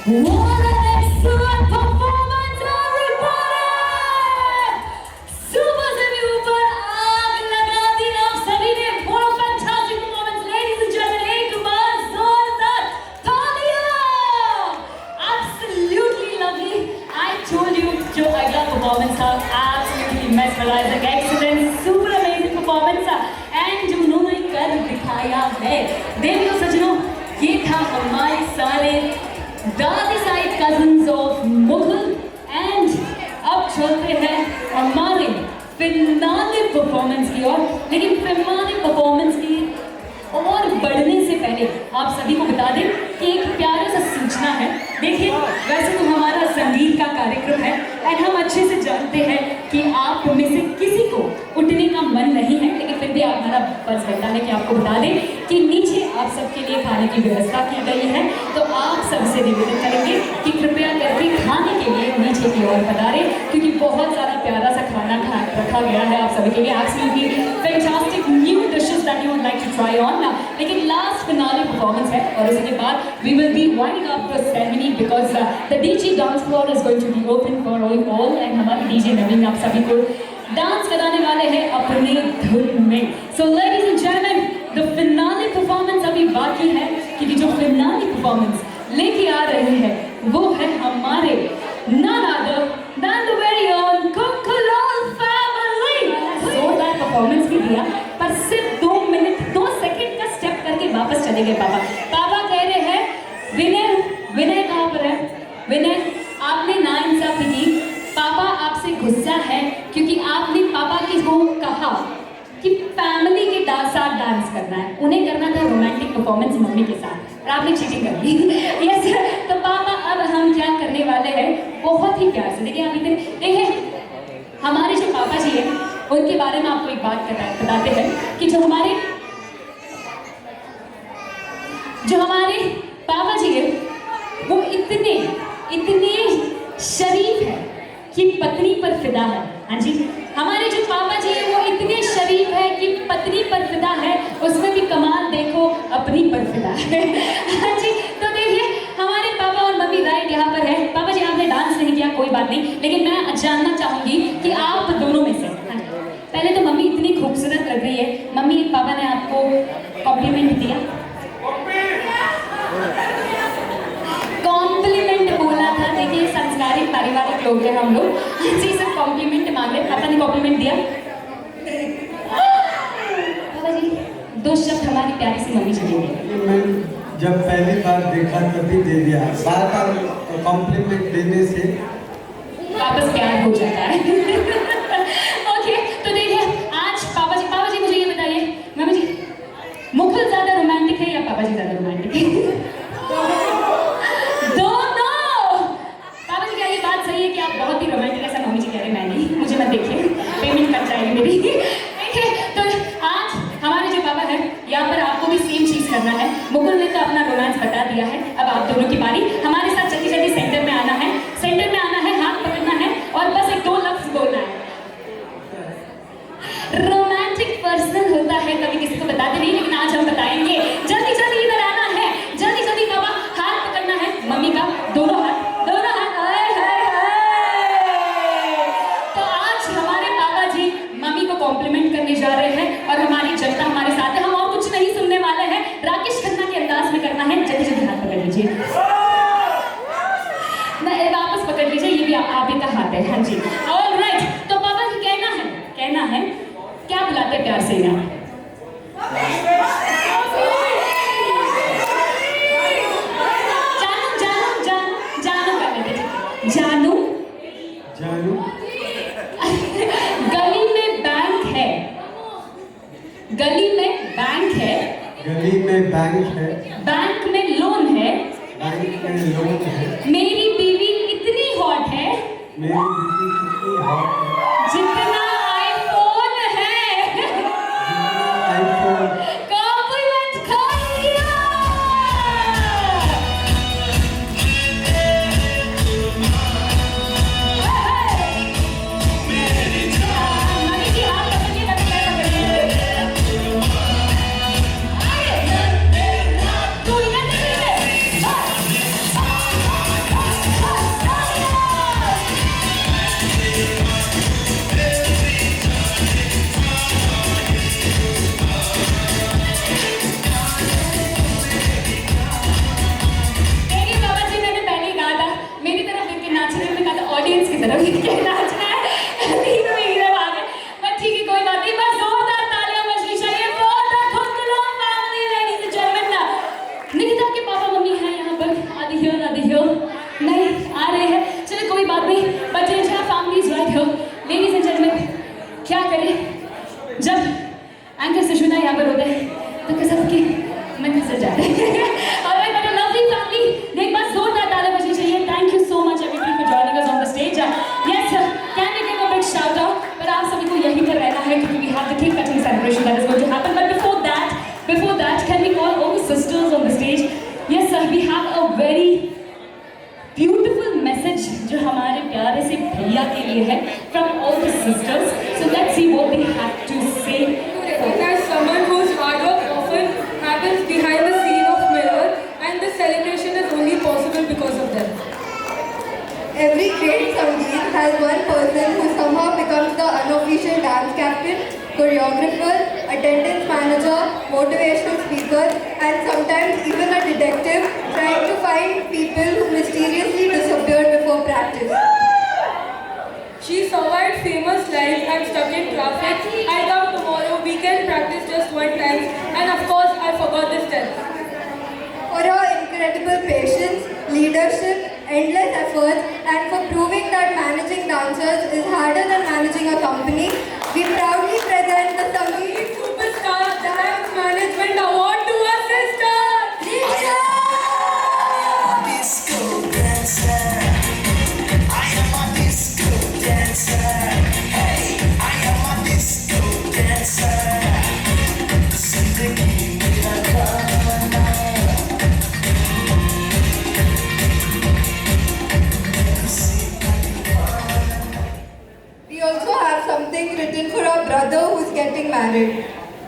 What an excellent performance, everybody! सुबह से भी ऊपर आग लगा दी आप सभी ने। What a fantastic performance, ladies and gentlemen! एक बार जोरदार तालियां! Absolutely lovely. I told you जो अगला performance था absolutely mesmerizing, excellent, super amazing performance था and जो उन्होंने कर दिखाया है। देखो सजनों, ये था हमारे सारे दादी side cousins of Mughal and अब चलते हैं हमारे फिनाले परफॉर्मेंस की ओर। लेकिन फिनाले परफॉर्मेंस की और बढ़ने से पहले आप सभी को बता दें कि एक प्यारा सा सूचना है। देखिए, वैसे तो हमारा संगीत का कार्यक्रम है एंड हम अच्छे से जानते हैं कि आप में से किसी को उठने का मन नहीं है, लेकिन फिर भी हमारा फर्ज बनता है कि आपको बता दें कि नीचे आप सबके लिए खाने की व्यवस्था की गई है। तो आप सबसे निवेदन करेंगे कि कृपया करके खाने के लिए नीचे की ओर पधारें, क्योंकि बहुत ज़्यादा प्यारा सा खाना रखा गया है आप सभी के लिए। Absolutely fantastic new dishes that you would like to try on. लेकिन लास्ट फिनाले परफॉर्मेंस है और उसके बाद we will be winding up the ceremony because the DJ dance floor is going to be open for all and हमारे DJ Naveen आप सभी को dance कराने वाले हैं अपने धुन में। सो ladies and gentleman, the finale performance अभी बाकी है, क्योंकि जो फिनाले परफॉर्मेंस लेके आ रहे हैं वो है हमारे none other than the very own Kukulal family। जोरदार परफॉर्मेंस भी दिया, पर सिर्फ 2 मिनट 2 सेकंड का स्टेप करके वापस चले गए पापा। पापा कह रहे हैं विनय, विनय कहाँ पर है? विनय, आपने नाइंसाफी की। पापा आपसे गुस्सा है क्योंकि आपने पापा की को कहा कि फैमिली के साथ डांस करना है, उन्हें करना था रोमांटिक परफॉर्मेंस मम्मी के साथ, और आपने चीटिंग कर दी। यस, तो पापा अब हम क्या करने वाले हैं, बहुत ही प्यार से देखिए। अभी देखिए, हमारे जो पापा जी हैं उनके बारे में आपको एक बात बताते हैं कि जो हमारे पापा जी हैं वो इतने शरीफ है कि पत्नी पर फिदा है। हाँ जी, हमारे जो पापा जी हैं वो इतने शरीफ है कि पत्नी पर फिदा है, उसमें भी कमाल देखो, अपनी पर फिदा है। हाँ जी, तो देखिए हमारे पापा और मम्मी राइट यहाँ पर है। पापा जी आपने डांस नहीं किया, कोई बात नहीं, लेकिन मैं जानना चाहूंगी कि आप दोनों में से, हाँ जी, पहले तो मम्मी इतनी खूबसूरत लग रही है। मम्मी, पापा ने आपको कॉम्प्लीमेंट दिया? कॉम्प्लीमेंट बोला था। देखिए, संस्कारी पारिवारिक लोग हैं हम लोग, जी सब कॉम्प्लीमेंट मांगे। पापा ने कॉम्प्लीमेंट दिया? पापा जी 2 शब्द हमारी प्यारी सी मम्मी जी ने जब पहली बार देखा तभी दे दिया। बार बार कॉम्प्लीमेंट देने से वापस प्यार हो जाता है। ओके, तो देखिए आज पापा जी मुझे ये बताइए, मम्मी जी, मुकुल ज्यादा रोमांटिक है या पापा जी ज्यादा रोमांटिक है? दोनों। पापा जी, क्या ये बात सही है कि आप बहुत ही रोमांटिक, ऐसा मम्मी जी कह रहे हैं? मैं नहीं, मुझे मत देखिए, पेमेंट कट जाएगी मेरी। देखिए, तो आज हमारे जो पापा हैं यहाँ पर आपको भी सेम चीज करना है। मुकुल ने तो अपना रोमांस बता दिया है, अब आप दोनों की बारी। हमारे साथ जल्दी जल्दी सेंटर में आना है। सेंटर नहीं वापस पकड़ लीजिए, ये भी आप ही का हाथ है। हाँ जी, ऑलराइट। तो पापा जी कहना है क्या बुलाते हैं प्यार से यहाँ? जानू कर लेते हैं। जानू जानू गली में बैंक है, गली में बैंक है, गली में बैंक है, बैंक में लोन है, बैंक में लोन है, मेरी बीवी इतनी हॉट है मेरी बीवी कितनी हॉट है, जितना आईफोन है। जितना आईफोन। कॉम्प्लीमेंट खा लिया। मम्मी जी हाथ पकड़िए, मैं पकड़िए। तू इधर देखिए। देखिए बाबा जी, मैंने पहले ही कहा था मेरी तरफ देख के नाचने में, कहा था ऑडियंस की तरफ देख के नाचना है। तीन में ही आ गए, पर ठीक है कोई बात नहीं। बस जोरदार तालियां बजनी चाहिए for the Khundlo family, ladies and gentlemen। Nikita के पापा मम्मी हैं यहाँ पर, आदि हियर नहीं आ रहे हैं, चलो कोई बात नहीं। बट ये family is right here, ladies and gentleman. क्या करें जब एंकर से शुदा यहाँ पर होता है तो कसम की मन फिसल जाता है। और मेरा लवली फैमिली, एक बार जोरदार तालियां बजनी चाहिए। Thank you so much everybody for joining us on the stage. Yes sir, can we give a big shout out? पर आप सभी को यहीं पर रहना है क्योंकि we have the cake cutting celebration that is going to happen. But before that can we call all the sisters on the stage? Yes sir, we have a very beautiful message जो हमारे प्यारे से भैया के लिए है from all the sisters. So let's see what they have to say. Recognize someone whose hard work often happens behind the scene of mirror, and this celebration is only possible because of them. Every great Sangeet has one person who somehow becomes the unofficial dance captain, choreographer, attendance manager, motivational speaker, and sometimes even a detective trying to find people who mysteriously disappeared before practice. She survived famous lives and stuck in traffic. I come tomorrow, we can practice just one time, and of course I forgot this step. For her incredible patience, leadership, endless efforts, and for proving that managing dancers is harder than managing a company, we proudly present the Sangeet Superstar Dance Management Award to our sister, Disha! We also have something written for our brother who's getting married.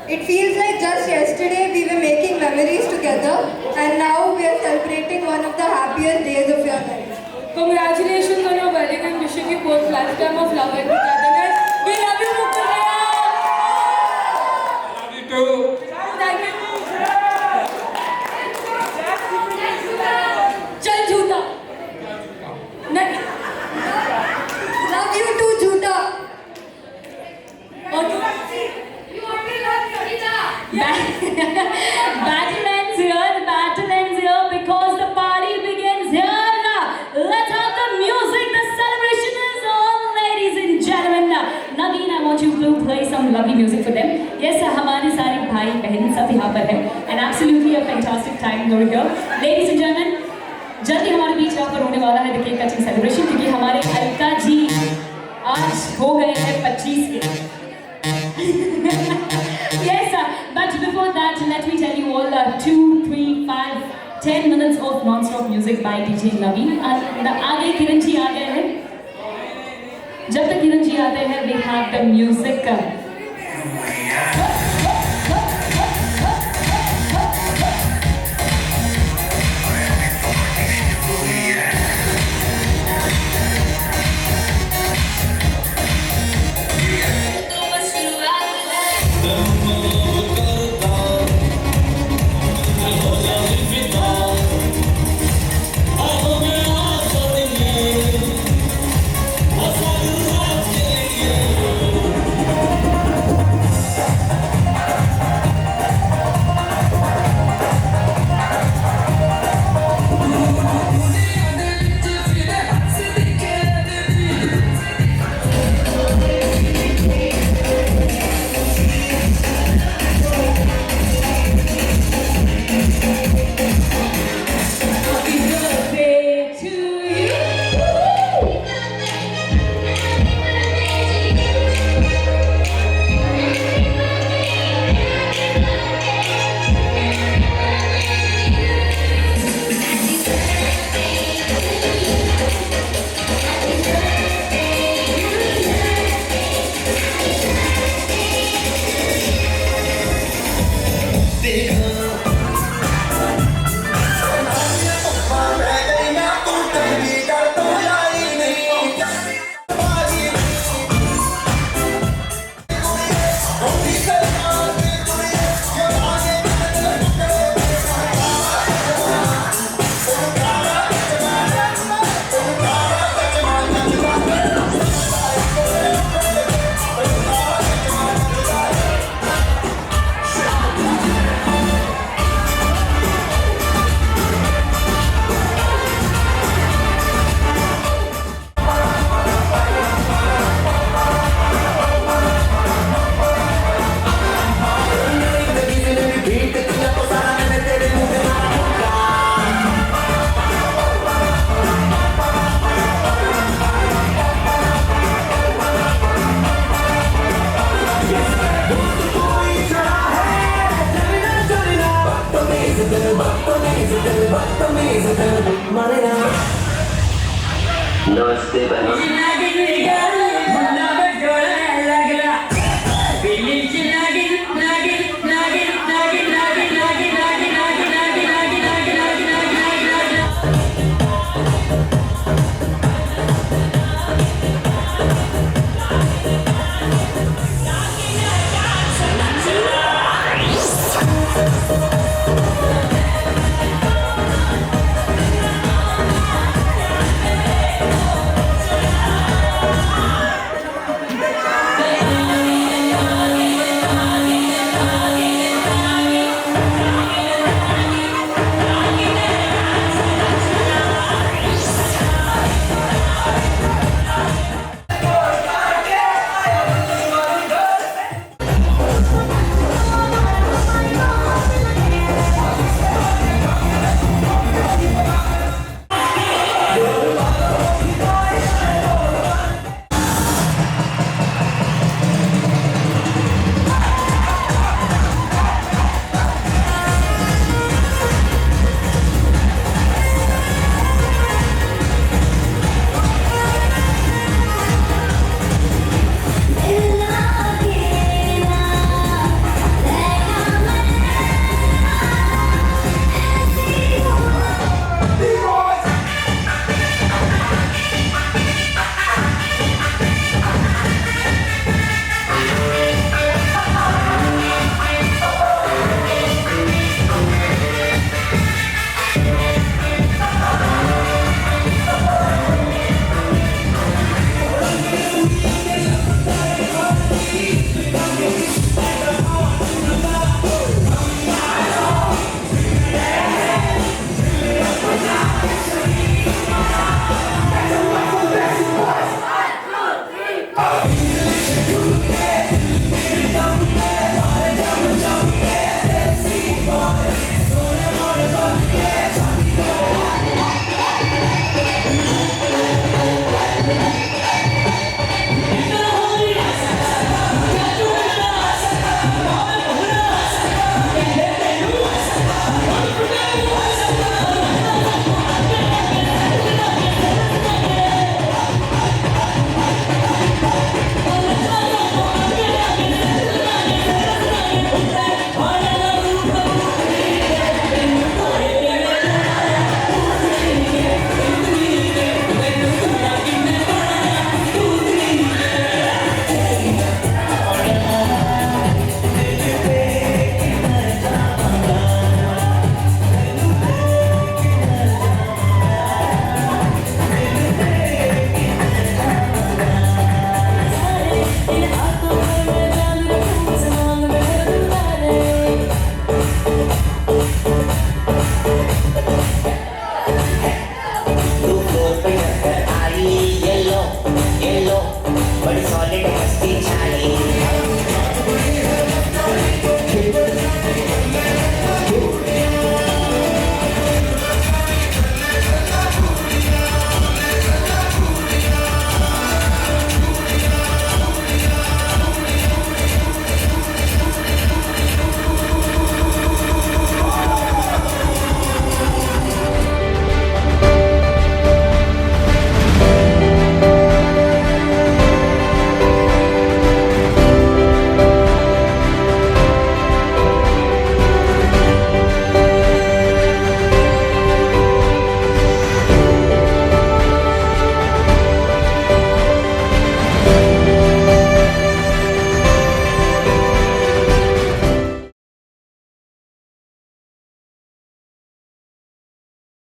It feels like just yesterday we were making memories together, and now we are celebrating one of the happiest days of your life. Congratulations on your wedding and wishing you both lifetime of love and togetherness. We love you, Mukul Bhaiya! Love you too. Thank you. चल झूठा नहीं Love you too, Juta. और Battle ends here, the battle ends here because the party begins here. Let's have the music, the celebration is on, ladies and gentlemen. Naveen, I want you to play some lovely music for them. Yes, हमारे सारे भाई बहन सब यहाँ पर हैं, and absolutely a fantastic time over here. Ladies and gentlemen, जल्दी हमारे बीच यहाँ पर होने वाला है the cake cutting celebration क्योंकि हमारे अलका जी आज हो गए हैं 25 के। Yes, but before that, let me tell you all 2, 3, 5, 10 minutes of non-stop music by DJ Naveen. आगे किरण जी आ गए हैं। जब तक किरण जी आते हैं, we have the music. नमस्ते बहनों।